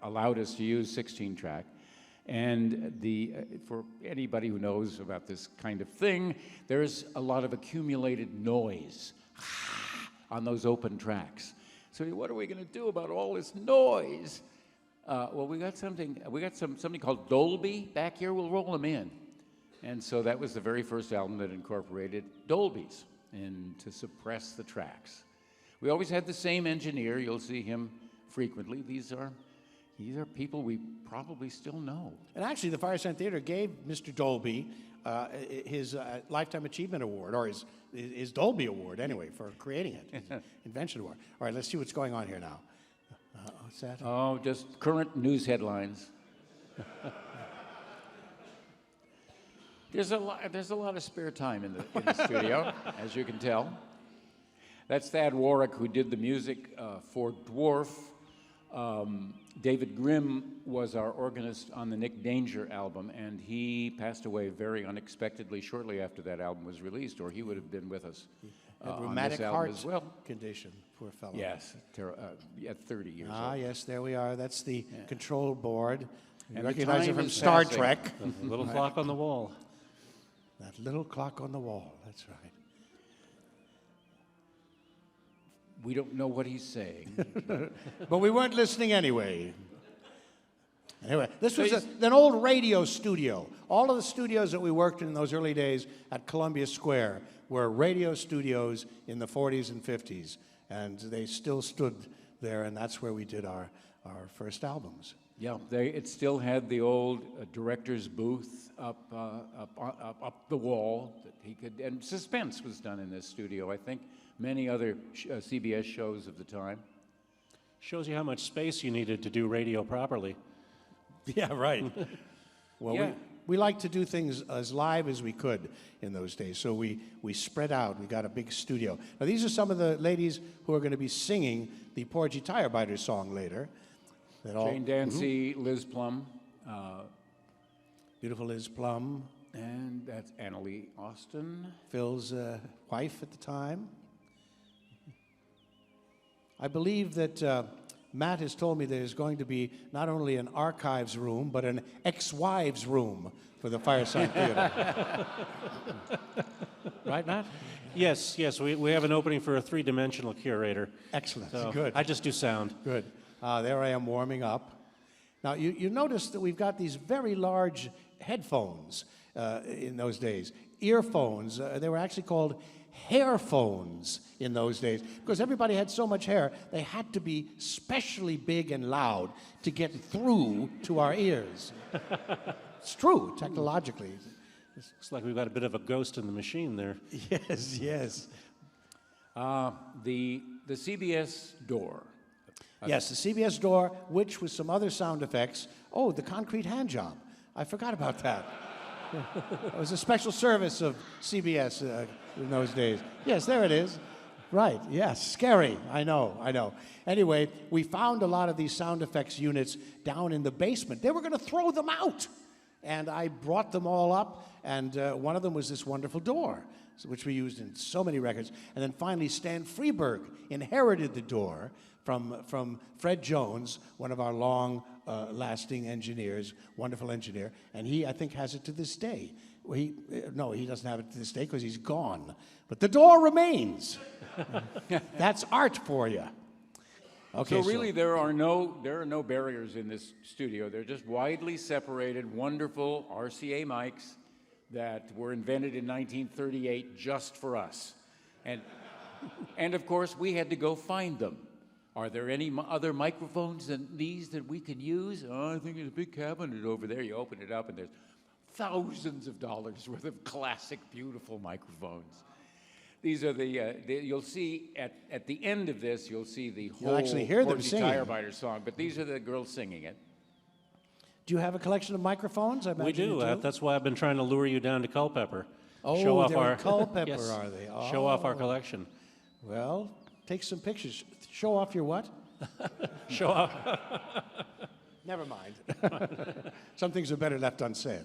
allowed us to use 16-track. And for anybody who knows about this kind of thing, there's a lot of accumulated noise on those open tracks. So what are we going to do about all this noise? Well, we got something called Dolby back here. We'll roll them in. And so that was the very first album that incorporated Dolbys and to suppress the tracks. We always had the same engineer. You'll see him frequently. These are people we probably still know. And actually, the Firesign Theatre gave Mr. Dolby his Lifetime Achievement Award, or his Dolby Award, anyway, for creating it, his Invention Award. All right, let's see what's going on here now. What's that? Oh, just current news headlines. There's a lot of spare time in the studio, as you can tell. That's Thad Warwick, who did the music for Dwarf. David Grimm was our organist on the Nick Danger album, and he passed away very unexpectedly shortly after that album was released, or he would have been with us on Rheumatic this album heart as well. condition, poor fellow. Yes, at 30 years old. Yes, there we are. That's the control board. You And the recognize it time from is Star passing. Trek. The little clock on the wall. That little clock on the wall, that's right. We don't know what he's saying. But we weren't listening anyway. Anyway, this was an old radio studio. All of the studios that we worked in those early days at Columbia Square were radio studios in the 40s and 50s. And they still stood there, and that's where we did our first albums. Yeah, it still had the old director's booth up the wall that he could, and Suspense was done in this studio. I think many other CBS shows of the time. Shows you how much space you needed to do radio properly. Yeah, right. Well, Yeah. we liked to do things as live as we could in those days, so we spread out. We got a big studio. Now, these are some of the ladies who are going to be singing the Porgy Tire Biter song later. Jane Dancy, Liz Plum, Beautiful Liz Plum, and that's Annalie Austin. Phil's wife at the time. I believe that Matt has told me there's going to be not only an archives room, but an ex-wives room for the Firesign Theatre. Right, Matt? Yes, we have an opening for a three-dimensional curator. Excellent. So Good. I just do sound. Good. There I am warming up. Now, you notice that we've got these very large headphones in those days. Earphones. They were actually called hair phones in those days. Because everybody had so much hair, they had to be specially big and loud to get through to our ears. It's true, technologically. Looks like we've got a bit of a ghost in the machine there. Yes, yes. The CBS door. Yes, the CBS door, which with some other sound effects. Oh, the concrete hand job. I forgot about that. It was a special service of CBS in those days. Yes, there it is. Right, yes, scary. I know. Anyway, we found a lot of these sound effects units down in the basement. They were going to throw them out. And I brought them all up, and one of them was this wonderful door, which we used in so many records. And then finally, Stan Freberg inherited the door from Fred Jones, one of our long-lasting engineers, wonderful engineer, and he, I think, has it to this day. He doesn't have it to this day because he's gone. But the door remains. That's art for you. Okay, So really, there are no barriers in this studio. They're just widely separated, wonderful RCA mics that were invented in 1938 just for us, and of course we had to go find them. Are there any other microphones than these that we can use? Oh, I think there's a big cabinet over there. You open it up, and there's thousands of dollars worth of classic, beautiful microphones. These are you'll see at the end of this, you'll see the whole actually hear them Porgy singing. Firefighter song, but these are the girls singing it. Do you have a collection of microphones? I We imagine do. you do. That's why I've been trying to lure you down to Culpeper. Oh, they're in Culpeper, Yes. are they? Show off our Oh. collection. Well, take some pictures. Show off your what? Show off. Never mind. Some things are better left unsaid.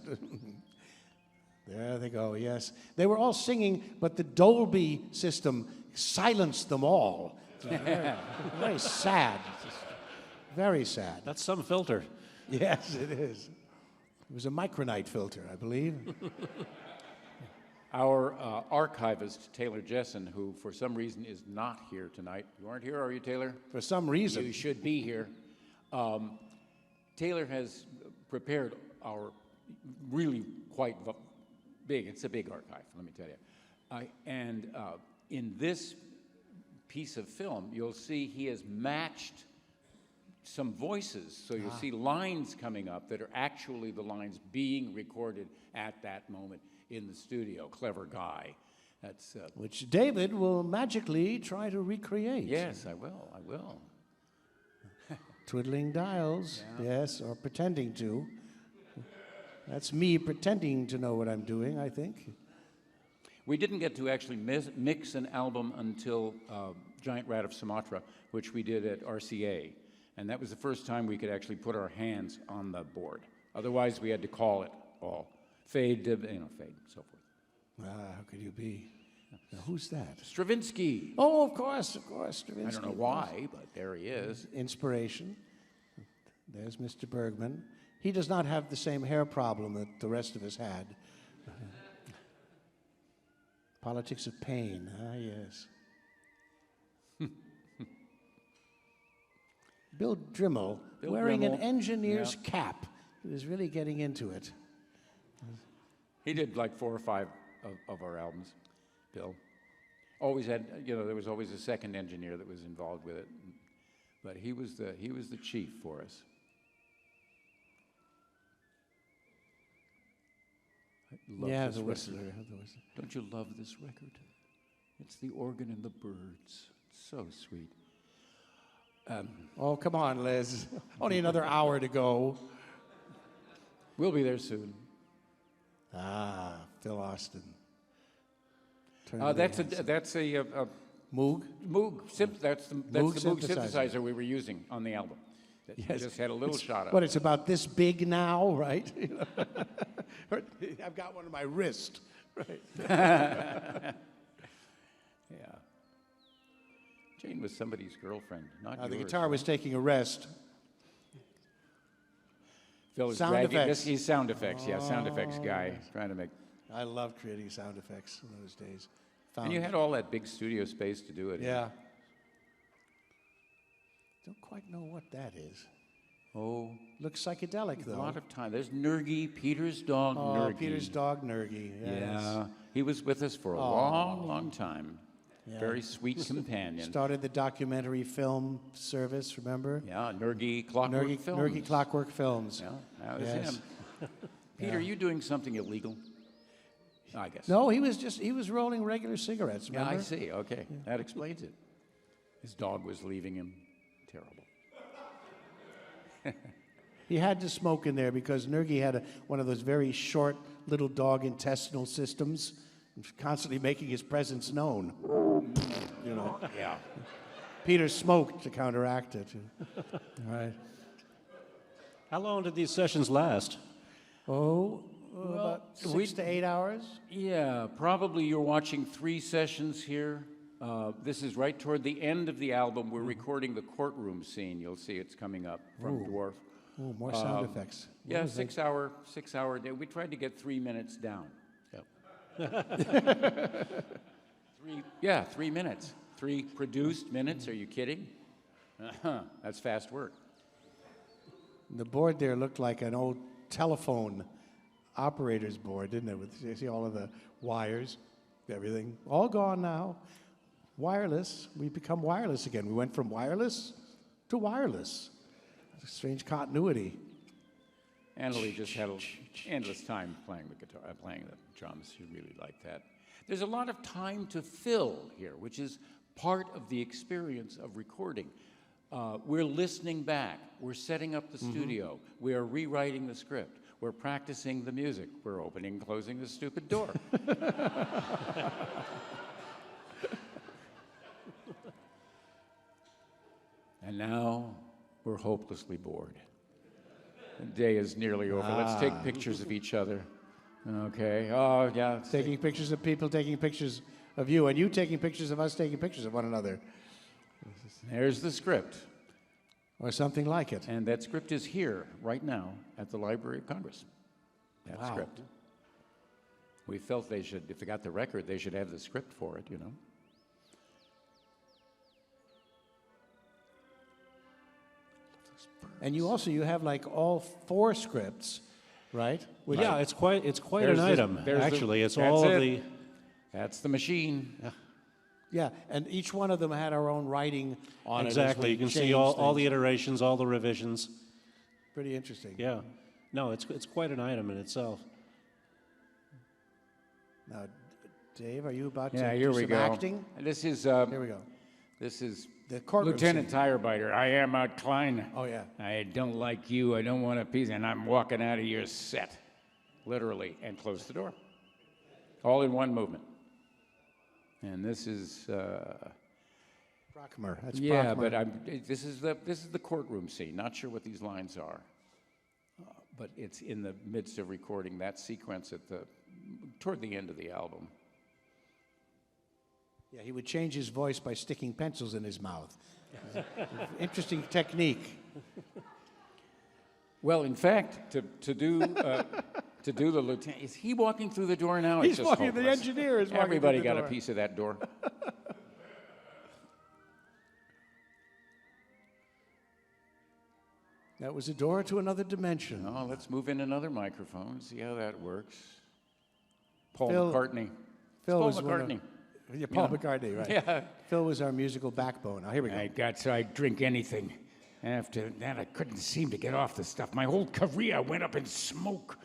There they go, yes. They were all singing, but the Dolby system silenced them all. Very, very sad. Very sad. That's some filter. Yes, it is. It was a micronite filter, I believe. Our archivist, Taylor Jessen, who for some reason is not here tonight. You aren't here, are you, Taylor? For some reason. You should be here. Taylor has prepared our really quite big, it's a big archive, let me tell you. And in this piece of film, you'll see he has matched some voices. So you'll see lines coming up that are actually the lines being recorded at that moment in the studio. Clever guy. That's Which David will magically try to recreate. yes, I will. Twiddling dials, yes, or pretending to. That's me pretending to know what I'm doing, I think. We didn't get to actually mix an album until Giant Rat of Sumatra, which we did at RCA. And that was the first time we could actually put our hands on the board. Otherwise, we had to call it all. Fade, fade, and so forth. How could you be? Now, who's that? Stravinsky. Oh, of course, Stravinsky. I don't know why, but there he is. Inspiration. There's Mr. Bergman. He does not have the same hair problem that the rest of us had. Politics of Pain. Yes. Bill Drimmel, wearing an engineer's cap. He was really getting into it. He did like 4 or 5 of our albums, Bill. Always had, there was always a second engineer that was involved with it. But he was the chief for us. I love this whistler. record. Don't you love this record? It's the organ and the birds. It's so sweet. Oh, come on, Liz. Only another hour to go. We'll be there soon. Phil Austin. That's a Moog? Moog. That's the Moog Moog synthesizer. synthesizer we were using on the album. That Yes. just had a little shot of. But it's about this big now, right? I've got one on my wrist. Right. Yeah. Jane was somebody's girlfriend, not yours. The guitar was taking a rest. Phil is Sound dragging effects. He's sound effects, sound effects guy, trying to make. I loved creating sound effects in those days. And you had all that big studio space to do it. Yeah. Don't quite know what that is. Oh, Looks psychedelic, a though. lot of time. There's Nergy, Peter's dog, Nergy. Peter's dog, Nergy. Yes. Yeah. He was with us for a long, long time. Very sweet companion. Started the documentary film service, remember? Yeah, Nergy Clockwork Films. Nergy Clockwork Films. Yeah, that was him. Peter, are you doing something illegal? I guess. No, he was rolling regular cigarettes, Yeah, remember? I see. Okay, that explains it. His dog was leaving him. Terrible. He had to smoke in there because Nergy had one of those very short little dog intestinal systems, constantly making his presence known. You know. Yeah. Peter smoked to counteract it. All right. How long did these sessions last? About 6 to 8 hours. Yeah, probably you're watching 3 sessions here. This is right toward the end of the album. We're recording the courtroom scene. You'll see it's coming up from Dwarf. Oh, more sound effects. Yeah, 6 hour day. We tried to get 3 minutes down. Yep. 3 minutes. 3 produced minutes. Are you kidding? That's fast work. The board there looked like an old telephone operator's board, didn't it? You see all of the wires, everything. All gone now. Wireless. We've become wireless again. We went from wireless to wireless. It's a strange continuity. Annalie just had an endless time playing the guitar, playing the drums. She really liked that. There's a lot of time to fill here, which is part of the experience of recording. We're listening back. We're setting up the studio. We are rewriting the script. We're practicing the music. We're opening and closing the stupid door. And now we're hopelessly bored. The day is nearly over. Let's take pictures of each other. Okay. Oh, yeah. Taking pictures of people taking pictures of you, and you taking pictures of us taking pictures of one another. There's the script. Or something like it. And that script is here right now at the Library of Congress. That script. We felt they should, if they got the record, they should have the script for it, you know. And you have like all 4 scripts, right? Well, yeah, it's quite an item. Actually, it's all of the. That's the machine. Yeah, and each one of them had our own writing on Exactly. it. You can see all the iterations, all the revisions. Pretty interesting. Yeah. No, it's quite an item in itself. Now, Dave, are you about Yeah, to here do we some go. acting? This is Here we go. this is The courtroom Lieutenant scene. Tirebiter. I am Klein. Oh, yeah. I don't like you. I don't want a piece, and I'm walking out of your set, literally, and close the door. All in one movement. And this is Brockmer. That's yeah, Brockmer. but this is the courtroom scene. Not sure what these lines are, but it's in the midst of recording that sequence toward the end of the album. Yeah, he would change his voice by sticking pencils in his mouth. Interesting technique. Well, in fact, to do the lieutenant, is he walking through the door now? He's It's just walking. The hopeless. engineer is walking. Everybody through the got door. a piece of that door. That was a door to another dimension. Oh, let's move in another microphone. See how that works. Paul Phil- McCartney. Phil Paul was one of- McCartney. Yeah, Paul McCartney, right? Yeah. Phil was our musical backbone. Now, here we go. I'd drink anything. After that, I couldn't seem to get off the stuff. My whole career went up in smoke.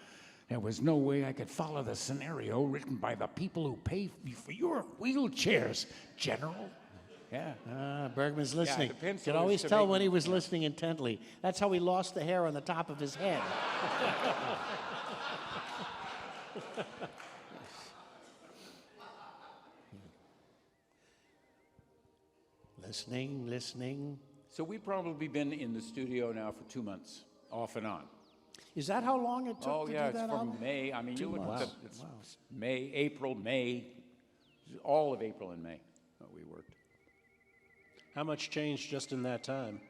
There was no way I could follow the scenario written by the people who pay for your wheelchairs, General. Yeah. Bergman's listening. the pencil Could is always to tell make when me- he was listening intently. That's how he lost the hair on the top of his head. Listening. So we've probably been in the studio now for 2 months, off and on. Is that how long it took Oh, to yeah, do it's that from album? May. I mean, you look at months. it's May, April, May, all of April and May that we worked. How much changed just in that time?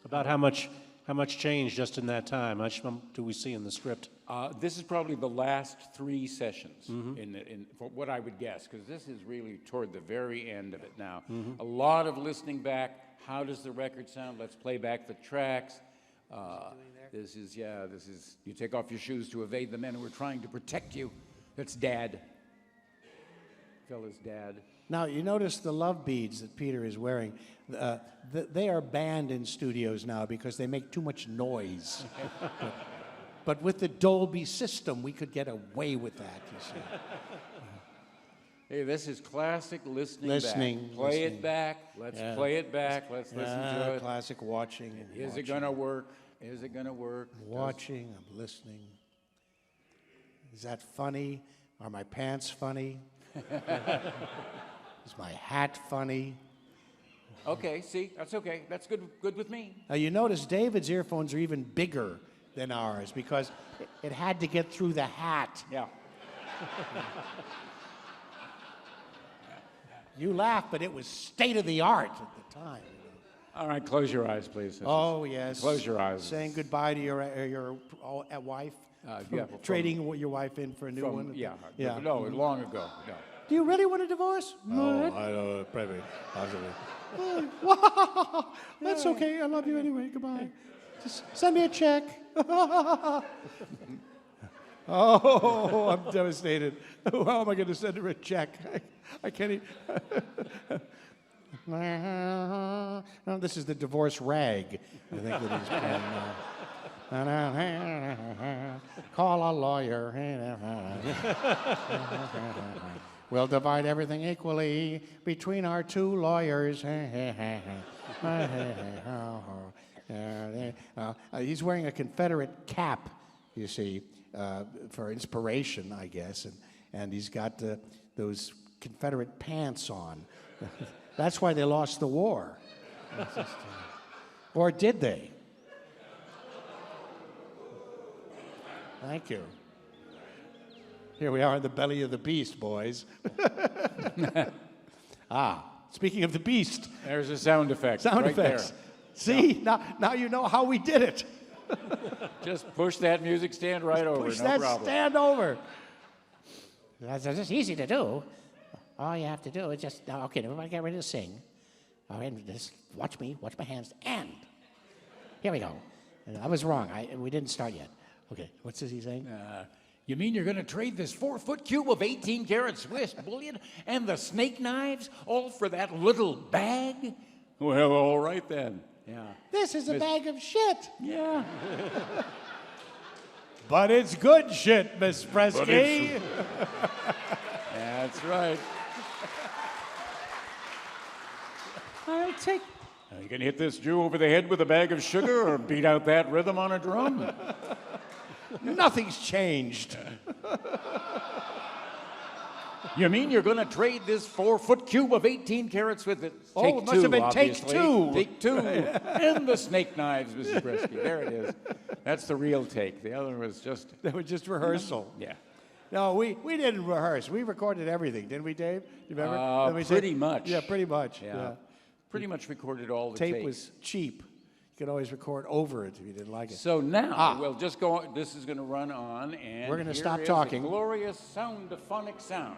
About how much changed just in that time? How much do we see in the script? This is probably the last 3 sessions, for what I would guess, because this is really toward the very end of it now. A lot of listening back. How does the record sound? Let's play back the tracks. This is, you take off your shoes to evade the men who are trying to protect you. That's Dad. Fella's dad. Now, you notice the love beads that Peter is wearing. They are banned in studios now because they make too much noise. But with the Dolby system, we could get away with that, you see. Hey, this is classic listening back. Play Listening. it back. Let's play it back. Let's listen to it. Classic watching and Is it going to work? Is it going to work? Watching, I'm listening. Is that funny? Are my pants funny? Is my hat funny? Okay, see, that's okay. That's good with me. Now, you notice David's earphones are even bigger than ours because it had to get through the hat. Yeah. You laugh, but it was state of the art at the time. All right, close your eyes, please. Oh, yes. Close your eyes. Saying goodbye to your wife? Trading your wife in for a new one? Yeah. Yeah. No, long ago. No. Do you really want a divorce? No, I don't, probably, possibly. Wow. That's okay. I love you anyway. Goodbye. Just send me a check. Oh, I'm devastated. How am I going to send her a check? I can't even. No, this is the divorce rag, I think that he's playing. Call a lawyer. We'll divide everything equally between our two lawyers. He's wearing a Confederate cap, you see, for inspiration, I guess, and he's got those Confederate pants on. That's why they lost the war. Or did they? Thank you. Here we are in the belly of the beast, boys. Speaking of the beast. There's a sound effect. Sound right effects. There. See, now you know how we did it. Just push that music stand right over. Push no that problem. stand over. That's just easy to do. All you have to do is just, okay, everybody get ready to sing. All right, just watch me, watch my hands, and here we go. And I was wrong. We didn't start yet. Okay, what's he saying? You mean you're going to trade this 4-foot cube of 18-karat Swiss bullion and the snake knives all for that little bag? Well, all right then. Yeah. This is a bag of shit. Yeah. But it's good shit, Miss Fresky. That's right. I'll take. You can hit this Jew over the head with a bag of sugar or beat out that rhythm on a drum. Nothing's changed. You mean you're going to trade this 4-foot cube of 18 carats with it? Oh, it must have been take obviously. two. Take two. And the snake knives, Mrs. Bresky. There it is. That's the real take. The other was just... That was just rehearsal. Yeah. No, we didn't rehearse. We recorded everything, didn't we, Dave? You remember? Pretty much. Yeah, pretty much. Yeah. Pretty much recorded all the Tape takes. was cheap. You could always record over it if you didn't like it. So now we'll just go on. This is going to run on, and We're gonna here stop is talking. A glorious sound-phonic sound.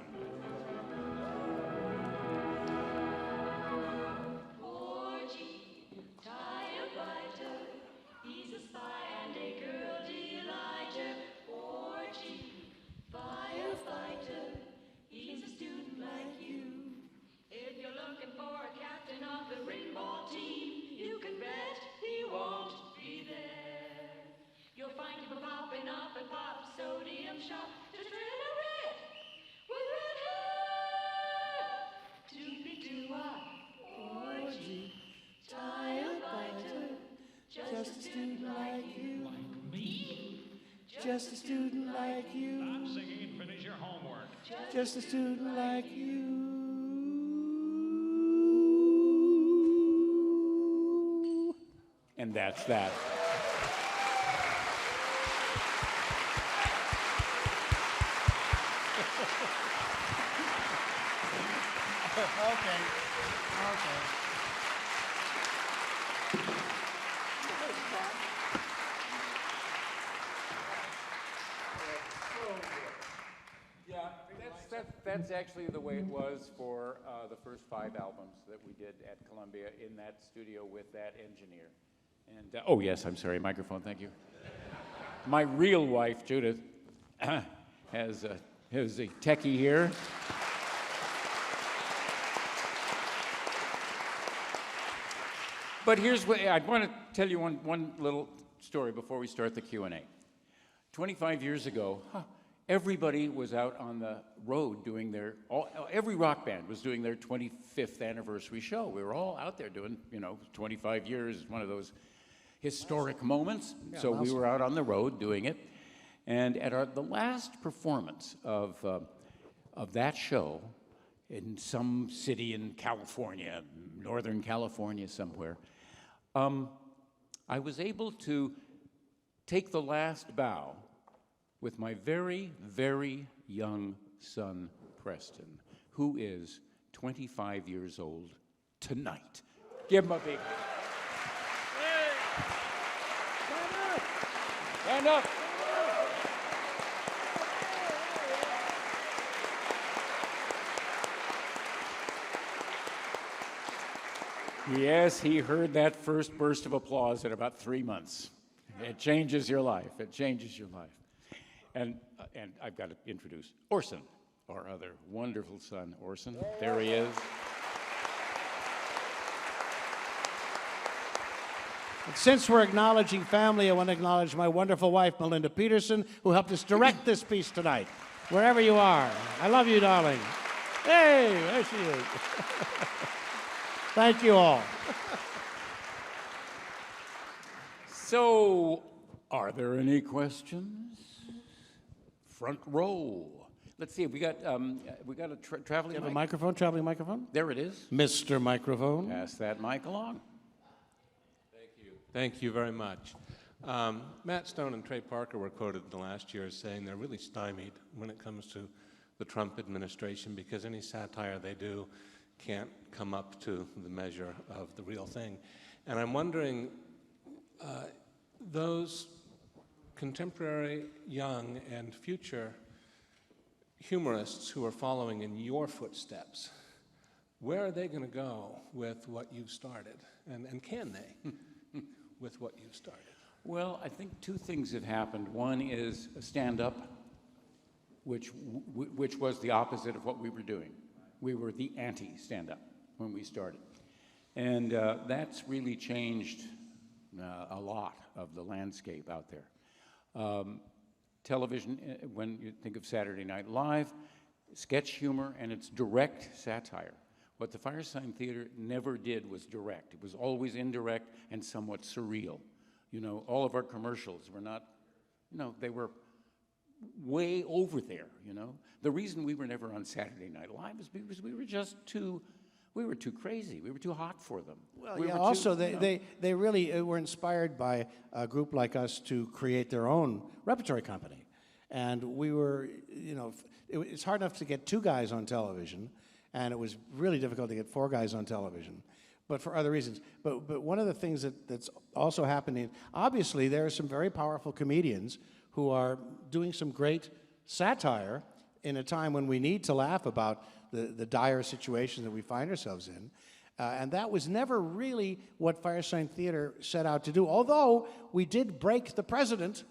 He's a spy and a girl delighter. Firefighter, he's a student like you. If you're looking for a captain of the ringball team, you can bet he won't be there. You'll find him popping up and pop sodium shot to train a red with red hair. Doobie-doo-wah, orgy, firefighter, just a student like you. Like me? Just a student like you. Stop singing, finish your homework. Just a student like you. And that's that. Okay. Yeah, that's actually the way it was for the first 5 albums that we did at Columbia in that studio with that engineer. And oh yes, I'm sorry, microphone. Thank you. My real wife, Judith, has Here's the techie here. But here's what I want to tell you one little story before we start the Q&A. 25 years ago, everybody was out on the road doing every rock band was doing their 25th anniversary show. We were all out there doing, 25 years, one of those historic moments. So we were out on the road doing it. And at the last performance of that show in some city in California, Northern California somewhere, I was able to take the last bow with my very, very young son, Preston, who is 25 years old tonight. Give him a big hand. Stand up. Yes, he heard that first burst of applause at about 3 months. It changes your life. It changes your life. And I've got to introduce Orson, our other wonderful son, Orson. There he is. And since we're acknowledging family, I want to acknowledge my wonderful wife, Melinda Peterson, who helped us direct this piece tonight. Wherever you are. I love you, darling. Hey, there she is. Thank you all. So, are there any questions? Front row. Let's see. We got a traveling. You have a mic? microphone, traveling microphone? There it is. Mr. Microphone. Pass that mic along. Thank you very much. Matt Stone and Trey Parker were quoted in the last year as saying they're really stymied when it comes to the Trump administration because any satire they do can't come up to the measure of the real thing. And I'm wondering, those contemporary, young, and future humorists who are following in your footsteps, where are they going to go with what you've started? And can they with what you've started? Well, I think two things have happened. One is a stand-up, which was the opposite of what we were doing. We were the anti-stand-up when we started. And that's really changed a lot of the landscape out there. Television, when you think of Saturday Night Live, sketch humor, and it's direct satire. What the Firesign Theatre never did was direct. It was always indirect and somewhat surreal. All of our commercials were not, they were way over there, The reason we were never on Saturday Night Live is because we were too crazy. We were too hot for them. Well, also, they really were inspired by a group like us to create their own repertory company. And we were, it's hard enough to get 2 guys on television, and it was really difficult to get 4 guys on television, but for other reasons. But one of the things that's also happening, obviously there are some very powerful comedians who are doing some great satire in a time when we need to laugh about the dire situation that we find ourselves in. And that was never really what Firesign Theatre set out to do, although we did break the president.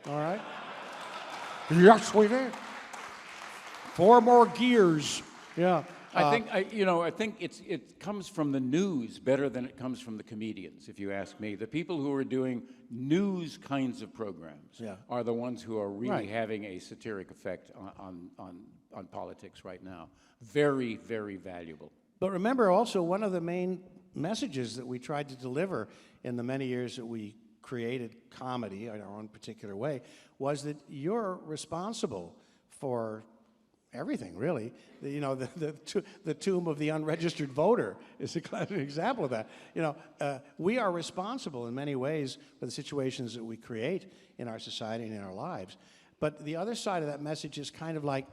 All right? Yes, we did. 4 more gears. Yeah. I think it comes from the news better than it comes from the comedians, if you ask me. The people who are doing news kinds of programs are the ones who are really having a satiric effect on politics right now. Very, very valuable. But remember also, one of the main messages that we tried to deliver in the many years that we created comedy in our own particular way was that you're responsible for everything, really. The tomb of the unregistered voter is a classic example of that. We are responsible in many ways for the situations that we create in our society and in our lives. But the other side of that message is kind of like,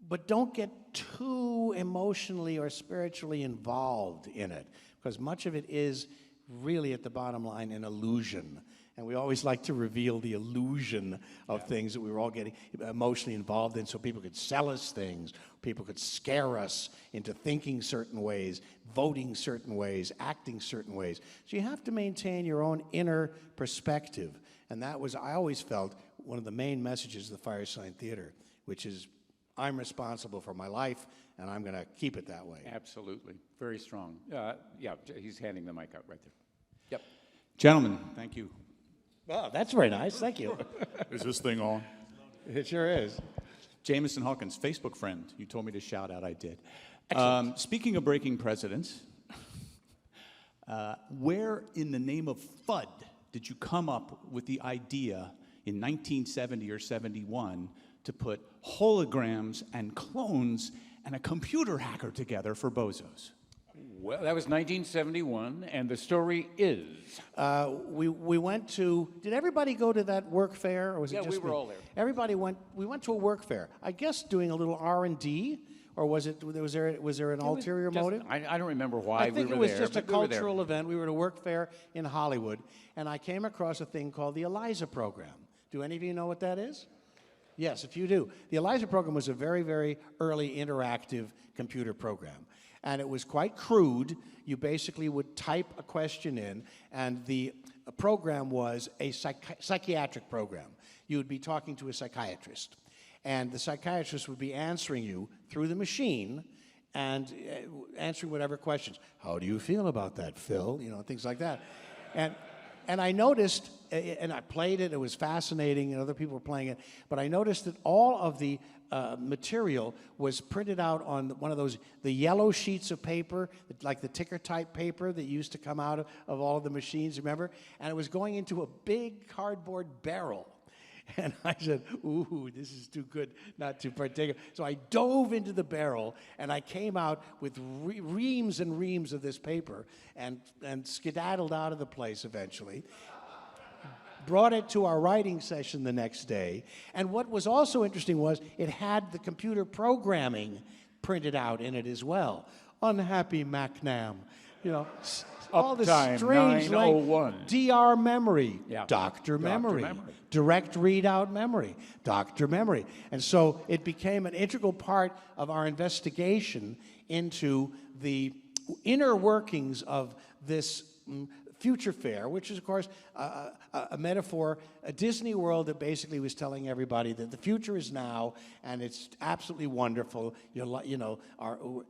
but don't get too emotionally or spiritually involved in it, because much of it is really, at the bottom line, an illusion. And we always like to reveal the illusion of things that we were all getting emotionally involved in so people could sell us things, people could scare us into thinking certain ways, voting certain ways, acting certain ways. So you have to maintain your own inner perspective. And that was, I always felt, one of the main messages of the Firesign Theatre, which is I'm responsible for my life, and I'm going to keep it that way. Absolutely. Very strong. Yeah, he's handing the mic out right there. Yep. Gentlemen, thank you. Well, that's very nice. Thank you. Is this thing on? It sure is. Jameson Hawkins, Facebook friend. You told me to shout out, I did. Speaking of breaking precedents, where in the name of FUD did you come up with the idea in 1970 or 71 to put holograms and clones and a computer hacker together for bozos? Well, that was 1971, and the story is... We went to... Did everybody go to that work fair, or was it just we were me? all there. Everybody went... We went to a work fair. I guess doing a little R&D, or was there an ulterior motive? I don't remember why we were there. I think it was just a but we were there. cultural event. We were at a work fair in Hollywood, and I came across a thing called the Eliza Program. Do any of you know what that is? Yes, if you do. The Eliza Program was a very, very early interactive computer program. And it was quite crude. You basically would type a question in, and the program was a psychiatric program. You would be talking to a psychiatrist, and the psychiatrist would be answering you through the machine and answering whatever questions. How do you feel about that, Phil? You know, things like that. And I noticed, and I played it, it was fascinating, and other people were playing it, but I noticed that all of the material was printed out on one of those, the yellow sheets of paper, like the ticker type paper that used to come out of all of the machines, remember? And it was going into a big cardboard barrel. And I said, ooh, this is too good not to partake. So I dove into the barrel, and I came out with reams and reams of this paper and skedaddled out of the place eventually. Brought it to our writing session the next day. And what was also interesting was it had the computer programming printed out in it as well. Unhappy MacNam, you know. All this Uptime strange, 901. like DR memory, Yeah. Dr. Memory, Memory. direct readout memory, Dr. Memory. And so it became an integral part of our investigation into the inner workings of this future fair, which is, of course, a metaphor, a Disney World that basically was telling everybody that the future is now, and it's absolutely wonderful. You know,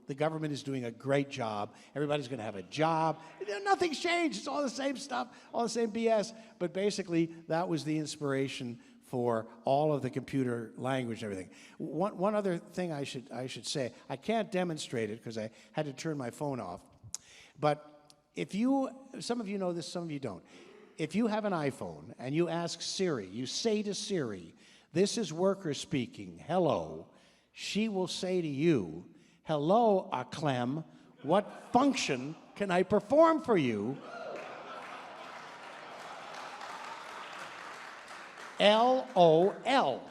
the government is doing a great job. Everybody's going to have a job. Nothing's changed. It's all the same stuff, all the same BS. But basically, that was the inspiration for all of the computer language and everything. One other thing I should say, I can't demonstrate it because I had to turn my phone off, but some of you know this, some of you don't. If you have an iPhone and you ask Siri, you say to Siri, this is worker speaking, hello, she will say to you, hello, Clem, what function can I perform for you? LOL.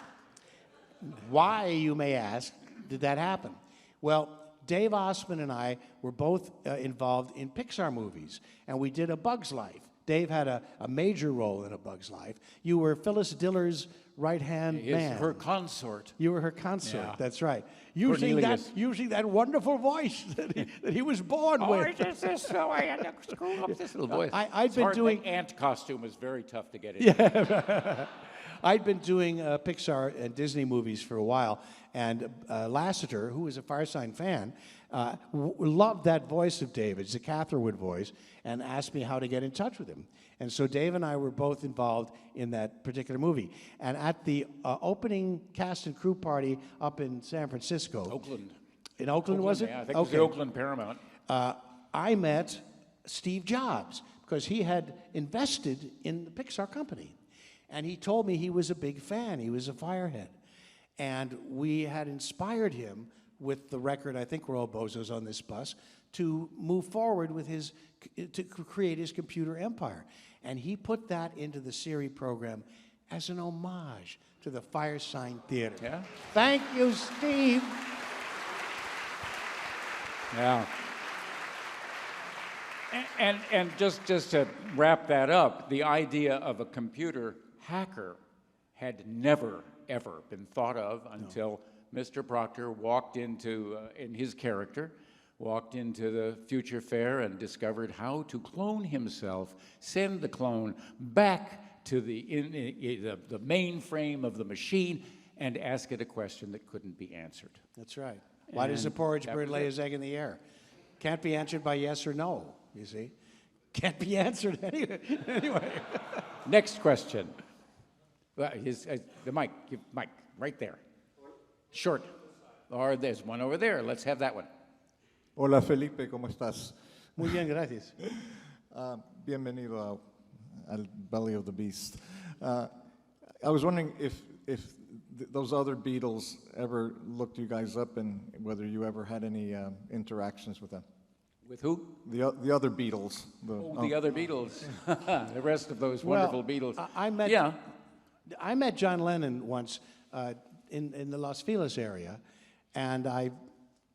Why, you may ask, did that happen? Well, Dave Ossman and I were both involved in Pixar movies, and we did A Bug's Life. Dave had a major role in A Bug's Life. You were Phyllis Diller's right-hand man. Her consort. You were her consort, Yeah. that's right. Using that wonderful voice that he was born with. Is this the way I screw up this little voice? I'd been doing... The ant costume was very tough to get into. I'd been doing Pixar and Disney movies for a while, and Lassiter, who was a Firesign fan, loved that voice of David's, the Catherwood voice, and asked me how to get in touch with him. And so Dave and I were both involved in that particular movie. And at the opening cast and crew party up in San Francisco... Oakland. In Oakland, was it? Yeah, I think it was the Oakland Paramount. I met Steve Jobs, because he had invested in the Pixar company. And he told me he was a big fan. He was a Firehead. And we had inspired him with the record, I think we're all bozos on this bus, to move forward with to create his computer empire. And he put that into the Siri program as an homage to the Firesign Theatre. Yeah. Thank you, Steve. Yeah. And just to wrap that up, the idea of a computer hacker had never, ever been thought of until Mr. Proctor walked into, in his character, walked into the future fair and discovered how to clone himself, send the clone back to the mainframe of the machine, and ask it a question that couldn't be answered. That's right. Why does the And porridge that bird was lay it. his egg in the air? Can't be answered by yes or no, you see. Can't be answered anyway. Next question. The mic, Mike, right there. Short. Or there's one over there. Let's have that one. Hola Felipe, ¿cómo estás? Muy bien, gracias. Bienvenido al belly of the beast. I was wondering if those other Beatles ever looked you guys up and whether you ever had any interactions with them. With who? The other Beatles. The other Beatles. The rest of those wonderful Beatles. I met John Lennon once in the Los Feliz area, and I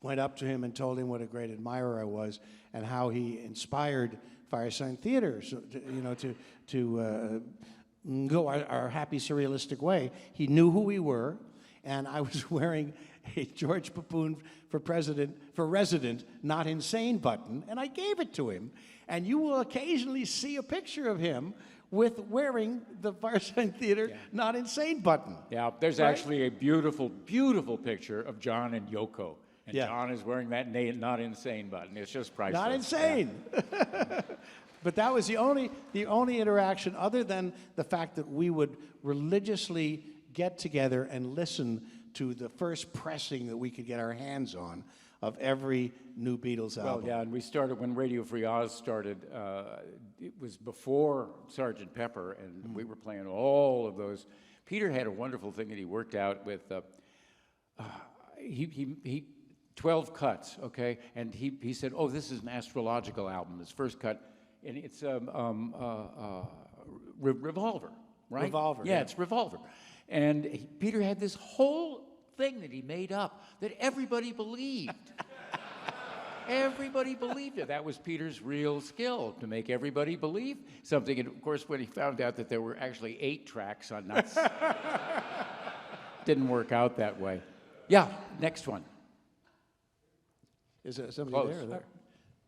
went up to him and told him what a great admirer I was and how he inspired Firesign Theatre, to go our happy surrealistic way. He knew who we were, and I was wearing a George Papoon for resident, not insane button, and I gave it to him. And you will occasionally see a picture of him wearing the Firesign Theatre not insane button. Yeah, there's actually a beautiful, beautiful picture of John and Yoko. And Yeah. John is wearing that not insane button. It's just priceless. Not insane. But that was the only interaction, other than the fact that we would religiously get together and listen to the first pressing that we could get our hands on of every new Beatles album. Well, yeah, and we started when Radio Free Oz started. It was before Sgt. Pepper, and we were playing all of those. Peter had a wonderful thing that he worked out with. He 12 cuts, okay, and he said, "Oh, this is an astrological album." His first cut, and it's Revolver, right? Revolver, yeah, yeah. it's Revolver, and Peter had this whole thing that he made up that everybody believed. Everybody believed it. That was Peter's real skill, to make everybody believe something. And of course, when he found out that there were actually 8 tracks on Nuts, didn't work out that way. Yeah, next one. Is there somebody Close. there?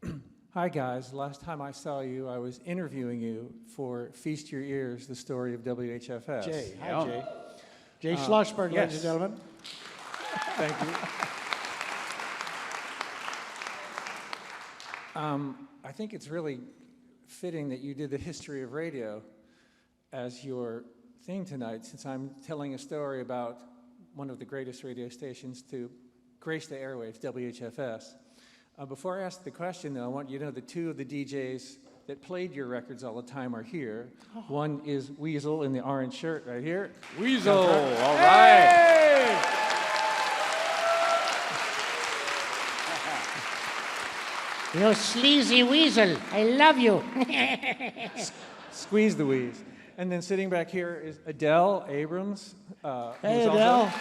Or there? Hi, guys. Last time I saw you, I was interviewing you for Feast Your Ears, the story of WHFS. Jay. Hi, Yeah. Jay. Jay Schlossberg, yes. ladies and gentlemen. Thank you. I think it's really fitting that you did the history of radio as your theme tonight, since I'm telling a story about one of the greatest radio stations to grace the airwaves, WHFS. Before I ask the question, though, I want you to know the 2 of the DJs that played your records all the time are here. One is Weasel in the orange shirt right here. Weasel, all right. You sleazy weasel, I love you. Squeeze the wheeze. And then sitting back here is Adele Abrams. Hey, who's Adele. also-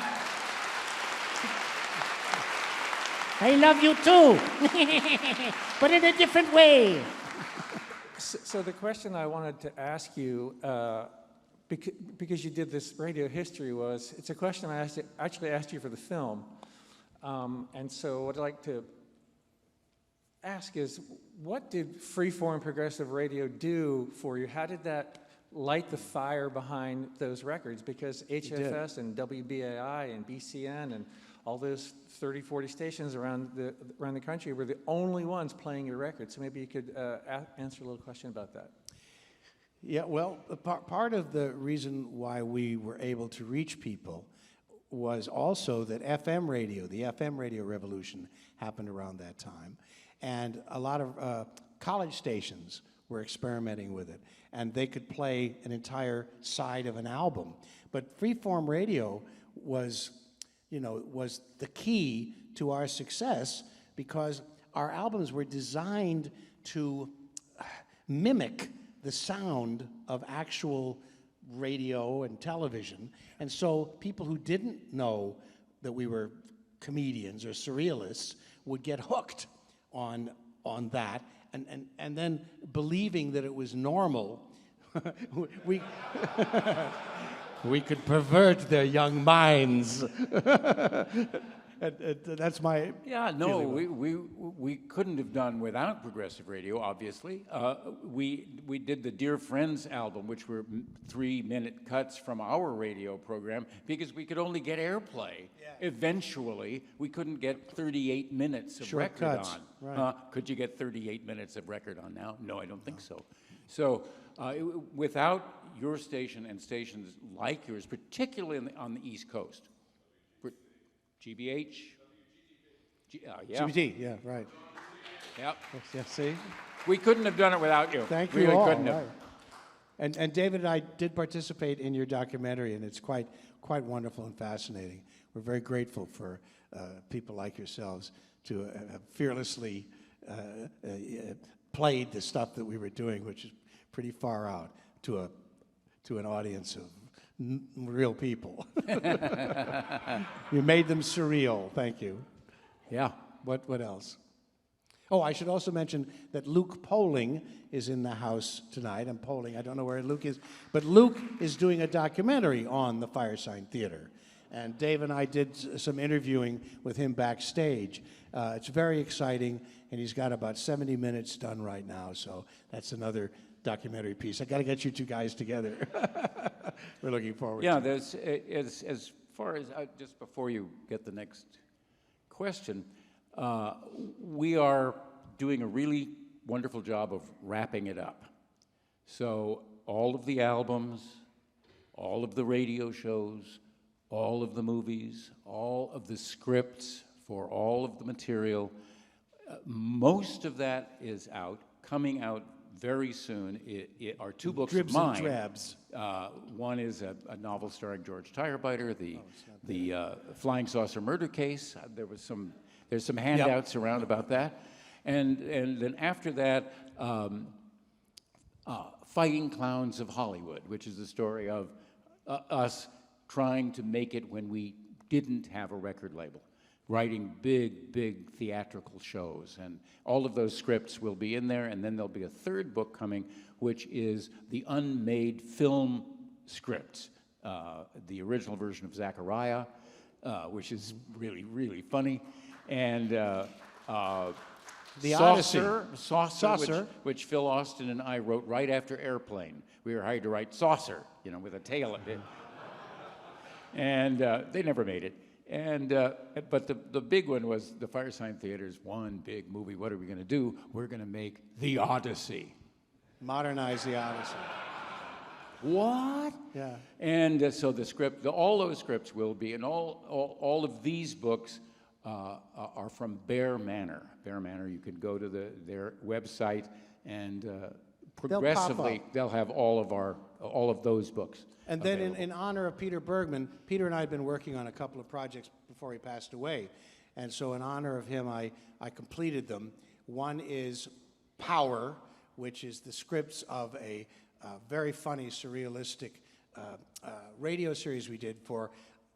I love you too, but in a different way. So the question I wanted to ask you, because you did this radio history, it's a question I actually asked you for the film. And so what I'd like to ask is, what did freeform progressive radio do for you? How did that light the fire behind those records? Because HFS and WBAI and BCN and all those 30, 40 stations around the country were the only ones playing your records. So maybe you could answer a little question about that. Yeah, well, part of the reason why we were able to reach people was also that FM radio, the FM radio revolution, happened around that time. And a lot of college stations were experimenting with it. And they could play an entire side of an album. But freeform radio was the key to our success, because our albums were designed to mimic the sound of actual radio and television. And so people who didn't know that we were comedians or surrealists would get hooked on that, and then believing that it was normal, we we could pervert their young minds. That's my Yeah, no, feeling. we couldn't have done without progressive radio, obviously. We did the Dear Friends album, which were 3-minute cuts from our radio program, because we could only get airplay. Eventually, we couldn't get 38 minutes of Short record cuts, on. right. Could you get 38 minutes of record on now? No, I don't think so. So without your station and stations like yours, particularly on the East Coast, GBH? Yeah. GBT, yeah, right. Yep. Yeah, see? We couldn't have done it without you. Thank you really all. couldn't have. Right. And David and I did participate in your documentary, and it's quite wonderful and fascinating. We're very grateful for people like yourselves to have fearlessly played the stuff that we were doing, which is pretty far out to an audience of real people. You made them surreal. Thank you. Yeah. What else? Oh, I should also mention that Luke Poling is in the house tonight. I'm polling. I don't know where Luke is. But Luke is doing a documentary on the Firesign Theatre. And Dave and I did some interviewing with him backstage. It's very exciting, and he's got about 70 minutes done right now. So that's another documentary piece. I got to get you two guys together. We're looking forward to it. There's, as far as, just before you get the next question, we are doing a really wonderful job of wrapping it up. So all of the albums, all of the radio shows, all of the movies, all of the scripts for all of the material, most of that is out, coming out very soon. Are two books Dribs of mine. and drabs. One is a novel starring George Tirebiter, the Flying Saucer Murder Case. There's some handouts around about that, and then after that, Fighting Clowns of Hollywood, which is the story of us trying to make it when we didn't have a record label, writing big theatrical shows, and all of those scripts will be in there, and then there'll be a third book coming, which is the unmade film scripts, the original version of Zachariah, which is really funny, and The Odyssey. Saucer. Which Phil Austin and I wrote right after Airplane. We were hired to write Saucer, with a tail of it. And they never made it. And but the big one was the Firesign Theatre's one big movie. What are we going to do? We're going to make The Odyssey. Modernize The Odyssey. What? Yeah. And so the script, all those scripts will be, and all of these books are from Bear Manor. Bear Manor, you can go to their website, and progressively they'll have all of those books. And then in honor of Peter Bergman, Peter and I had been working on a couple of projects before he passed away. And so in honor of him, I completed them. One is Power, which is the scripts of a very funny, surrealistic radio series we did for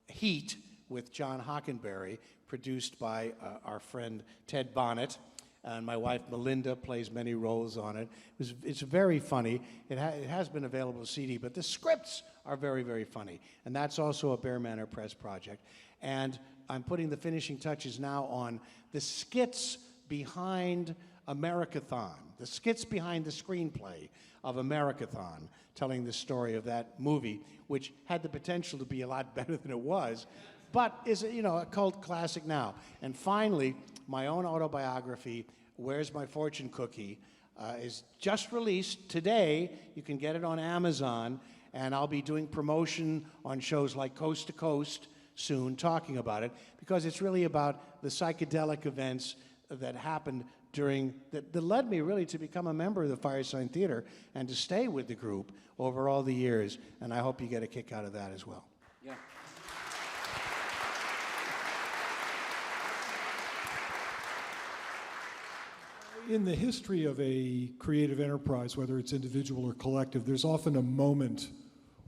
Heat with John Hockenberry, produced by our friend Ted Bonnet. And my wife, Melinda, plays many roles on it. It's very funny. It has been available as CD, but the scripts are very funny. And that's also a Bear Manor Press project. And I'm putting the finishing touches now on the skits behind Americathon, the skits behind the screenplay of Americathon, telling the story of that movie, which had the potential to be a lot better than it was, but is a cult classic now. And finally, my own autobiography, Where's My Fortune Cookie, is just released today. You can get it on Amazon, and I'll be doing promotion on shows like Coast to Coast soon, talking about it, because it's really about the psychedelic events that happened that led me really to become a member of the Firesign Theatre and to stay with the group over all the years, and I hope you get a kick out of that as well. Yeah. In the history of a creative enterprise, whether it's individual or collective, there's often a moment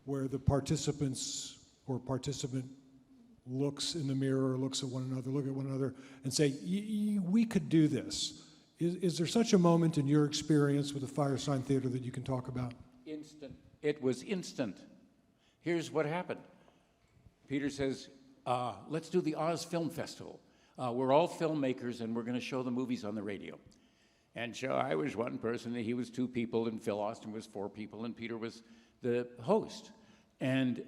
where the participants or participant looks in the mirror, looks at one another, and say, we could do this. Is there such a moment in your experience with the Firesign Theatre that you can talk about? Instant. It was instant. Here's what happened. Peter says, let's do the Oz Film Festival. We're all filmmakers, and we're going to show the movies on the radio. And so I was one person, and he was two people, and Phil Austin was four people, and Peter was the host. And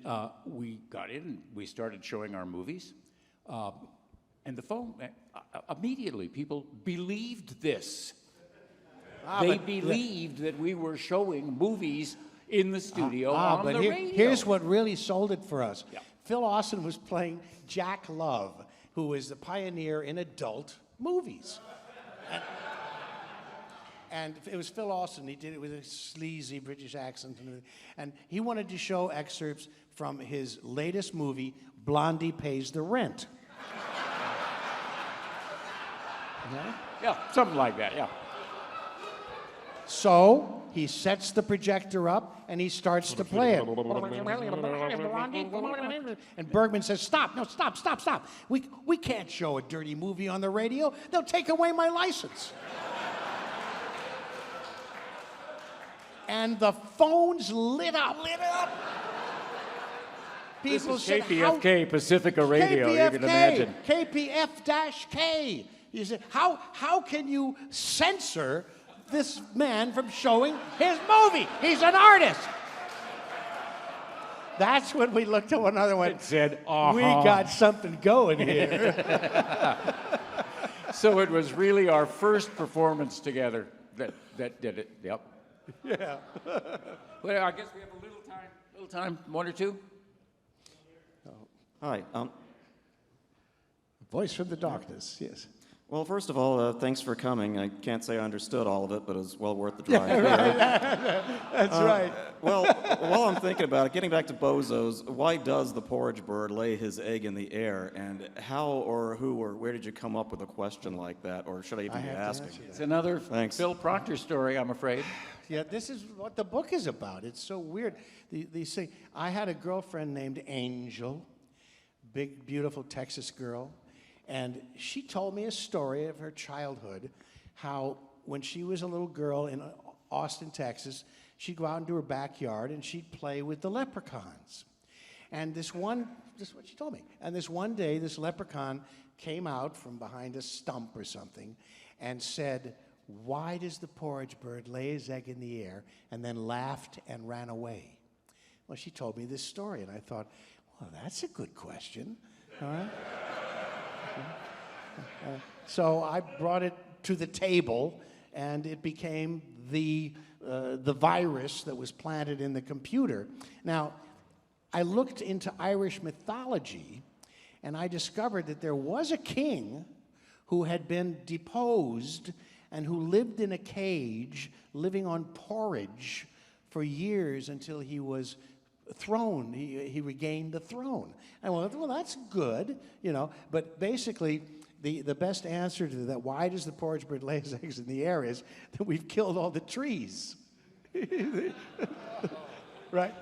we got in, and we started showing our movies. And the phone, immediately, people believed this. They believed that we were showing movies in the studio on the radio. Here's what really sold it for us. Yeah. Phil Austin was playing Jack Love, who was the pioneer in adult movies. And it was Phil Austin. He did it with a sleazy British accent. And he wanted to show excerpts from his latest movie, Blondie Pays the Rent. Yeah, something like that, yeah. So he sets the projector up and he starts to play it. And Bergman says, stop, no, stop, stop, stop. We can't show a dirty movie on the radio. They'll take away my license. And the phones lit up. People This is said, KPFK, Pacifica Radio, you can imagine. KPF-K. You said, how can you censor this man from showing his movie? He's an artist. That's when we looked at one another and went, said, we got something going here. So it was really our first performance together that did it. Yep. Yeah. Well, I guess we have a little time, one or two. Hi. Voice from the darkness, yes. Well, first of all, thanks for coming. I can't say I understood all of it, but it was well worth the drive. That's right. Well, while I'm thinking about it, getting back to bozos, why does the porridge bird lay his egg in the air? And how or who or where did you come up with a question like that? Or should I even be asking? It's another Phil Proctor story, I'm afraid. Yeah, this is what the book is about. It's so weird. They say, I had a girlfriend named Angel, big, beautiful Texas girl, and she told me a story of her childhood, how when she was a little girl in Austin, Texas, she'd go out into her backyard and she'd play with the leprechauns. And this is what she told me. And this one day, this leprechaun came out from behind a stump or something and said, why does the porridge bird lay his egg in the air, and then laughed and ran away? Well, she told me this story, and I thought, well, that's a good question. All right. So I brought it to the table, and it became the virus that was planted in the computer. Now, I looked into Irish mythology, and I discovered that there was a king who had been deposed and who lived in a cage, living on porridge for years until he was thrown. He regained the throne. And I went, well, that's good, you know. But basically, the best answer to that, why does the porridge bird lay his eggs in the air, is that we've killed all the trees. Right?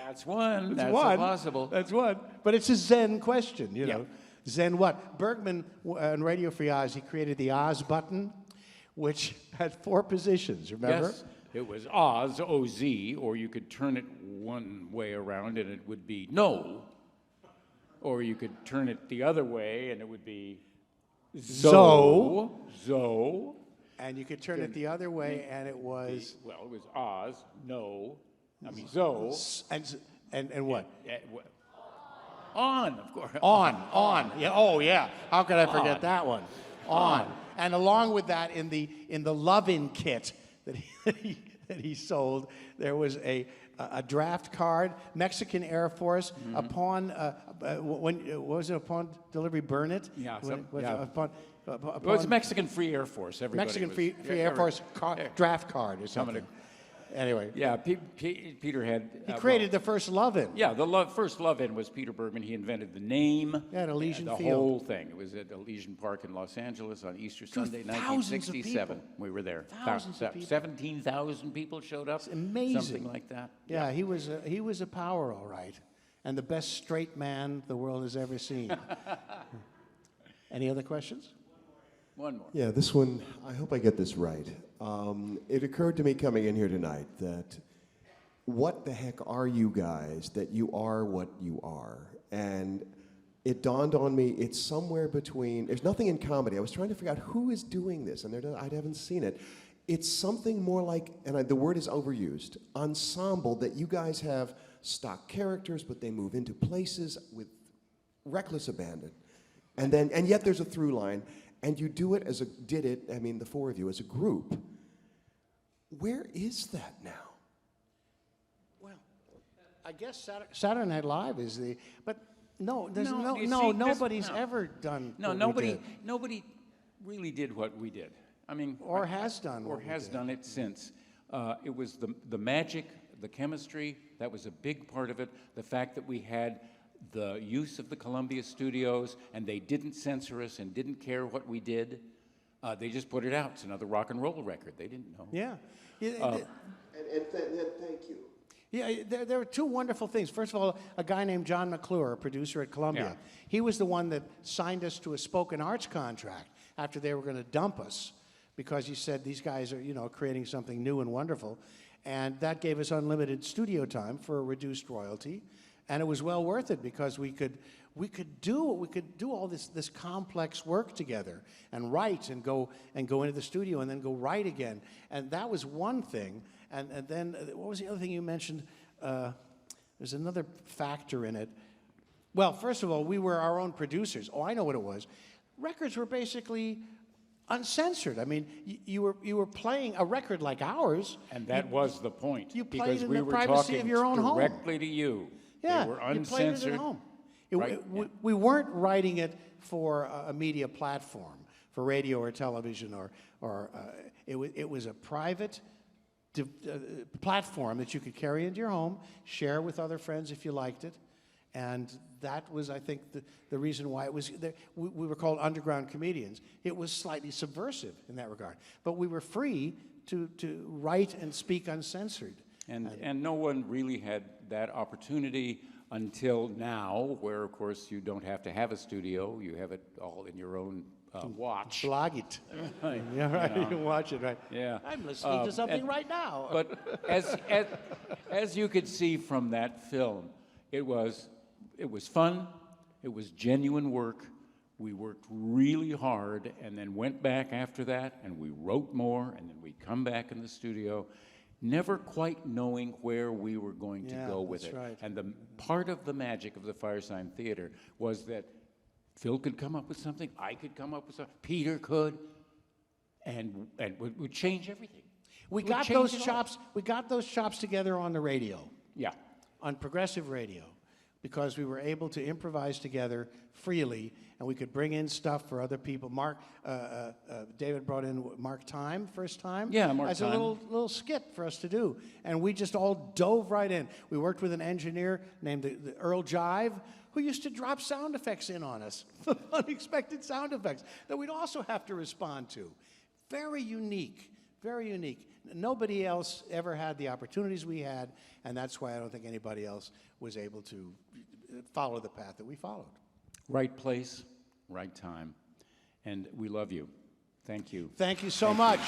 That's one. That's possible. That's one. But it's a Zen question, you know. Yeah. Zen what? Bergman, on Radio Free Oz, he created the Oz button, which had 4 positions, remember? Yes. It was Oz, O-Z, or you could turn it one way around and it would be no. Or you could turn it the other way and it would be Zo. And you could turn it the other way and it was... Well, it was Oz, no. I mean, Zo. And what? On, of course. On. Yeah. Oh, yeah. How could I forget that one? On. And along with that, in the Love-In kit that he sold, there was a draft card, Mexican Air Force, upon what was it, upon delivery, burn it? Yeah. Upon Well, it's Mexican Free Air Force. Everybody Mexican was, Free Air Force draft card or something. Anyway. Yeah, Peter had... He created the first Love-In. Yeah, first Love-In was Peter Bergman. He invented the name. Yeah, at Elysian the Field. whole thing. It was at Elysian Park in Los Angeles on Easter Sunday, 1967. We were there. Thousands of people. 17,000 people showed up. It's amazing. Something like that. Yeah, he was a power, all right. And the best straight man the world has ever seen. Any other questions? One more. Yeah, this one, I hope I get this right. It occurred to me coming in here tonight that what the heck are you guys that you are what you are? And it dawned on me it's somewhere between, there's nothing in comedy. I was trying to figure out who is doing this, and I haven't seen it. It's something more like, and the word is overused, ensemble, that you guys have stock characters, but they move into places with reckless abandon. And yet there's a through line, and you do it the four of you, as a group. Where is that now? Well, I guess Saturday Night Live is the, but no, there's you see, nobody's ever done what we did. Nobody really did what we did. I mean, Or has done or what we has did. done it since. It was the magic, the chemistry, that was a big part of it. The fact that we had the use of the Columbia studios, and they didn't censor us and didn't care what we did. They just put it out. It's another rock and roll record. They didn't know. Yeah. And thank you. Yeah, there were two wonderful things. First of all, a guy named John McClure, a producer at Columbia, Yeah. he was the one that signed us to a spoken arts contract after they were going to dump us, because he said these guys are, creating something new and wonderful. And that gave us unlimited studio time for a reduced royalty. And it was well worth it, because we could do all this complex work together, and write and go into the studio and then go write again. And that was one thing. And then what was the other thing you mentioned? There's another factor in it. Well, first of all, we were our own producers. Oh, I know what it was. Records were basically uncensored. I mean, you were playing a record like ours. And that was the point. You played because in we the were privacy talking of your own home. directly to you. Yeah, They were you played it uncensored. at home. Right? We weren't writing it for a media platform, for radio or television, it was a private platform that you could carry into your home, share with other friends if you liked it. And that was, I think, the reason why it was there. We were called underground comedians. It was slightly subversive in that regard. But we were free to write and speak uncensored. And no one really had that opportunity until now, where, of course, you don't have to have a studio. You have it all in your own watch. Blog it. Yeah, right. You can watch it, right? Yeah. I'm listening to something right now. But as you could see from that film, it was fun. It was genuine work. We worked really hard, and then went back after that, and we wrote more, and then we'd come back in the studio, never quite knowing where we were going to go with it. Right. And the part of the magic of the Firesign Theatre was that Phil could come up with something, I could come up with something, Peter could, and we'd change everything. We got those chops together on the radio. Yeah. On progressive radio, because we were able to improvise together freely, and we could bring in stuff for other people. David brought in Mark Time, first time. Yeah, Mark as Time. a little skit for us to do, and we just all dove right in. We worked with an engineer named the Earl Jive, who used to drop sound effects in on us, unexpected sound effects that we'd also have to respond to. Very unique, very unique. Nobody else ever had the opportunities we had, and that's why I don't think anybody else was able to follow the path that we followed. Right place, right time. And we love you. Thank you. Thank you so much.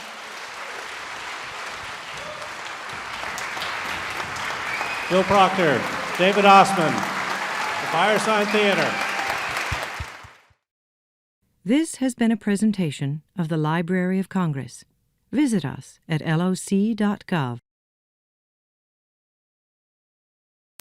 Bill Proctor, David Ossman, the Firesign Theatre. This has been a presentation of the Library of Congress. Visit us at loc.gov.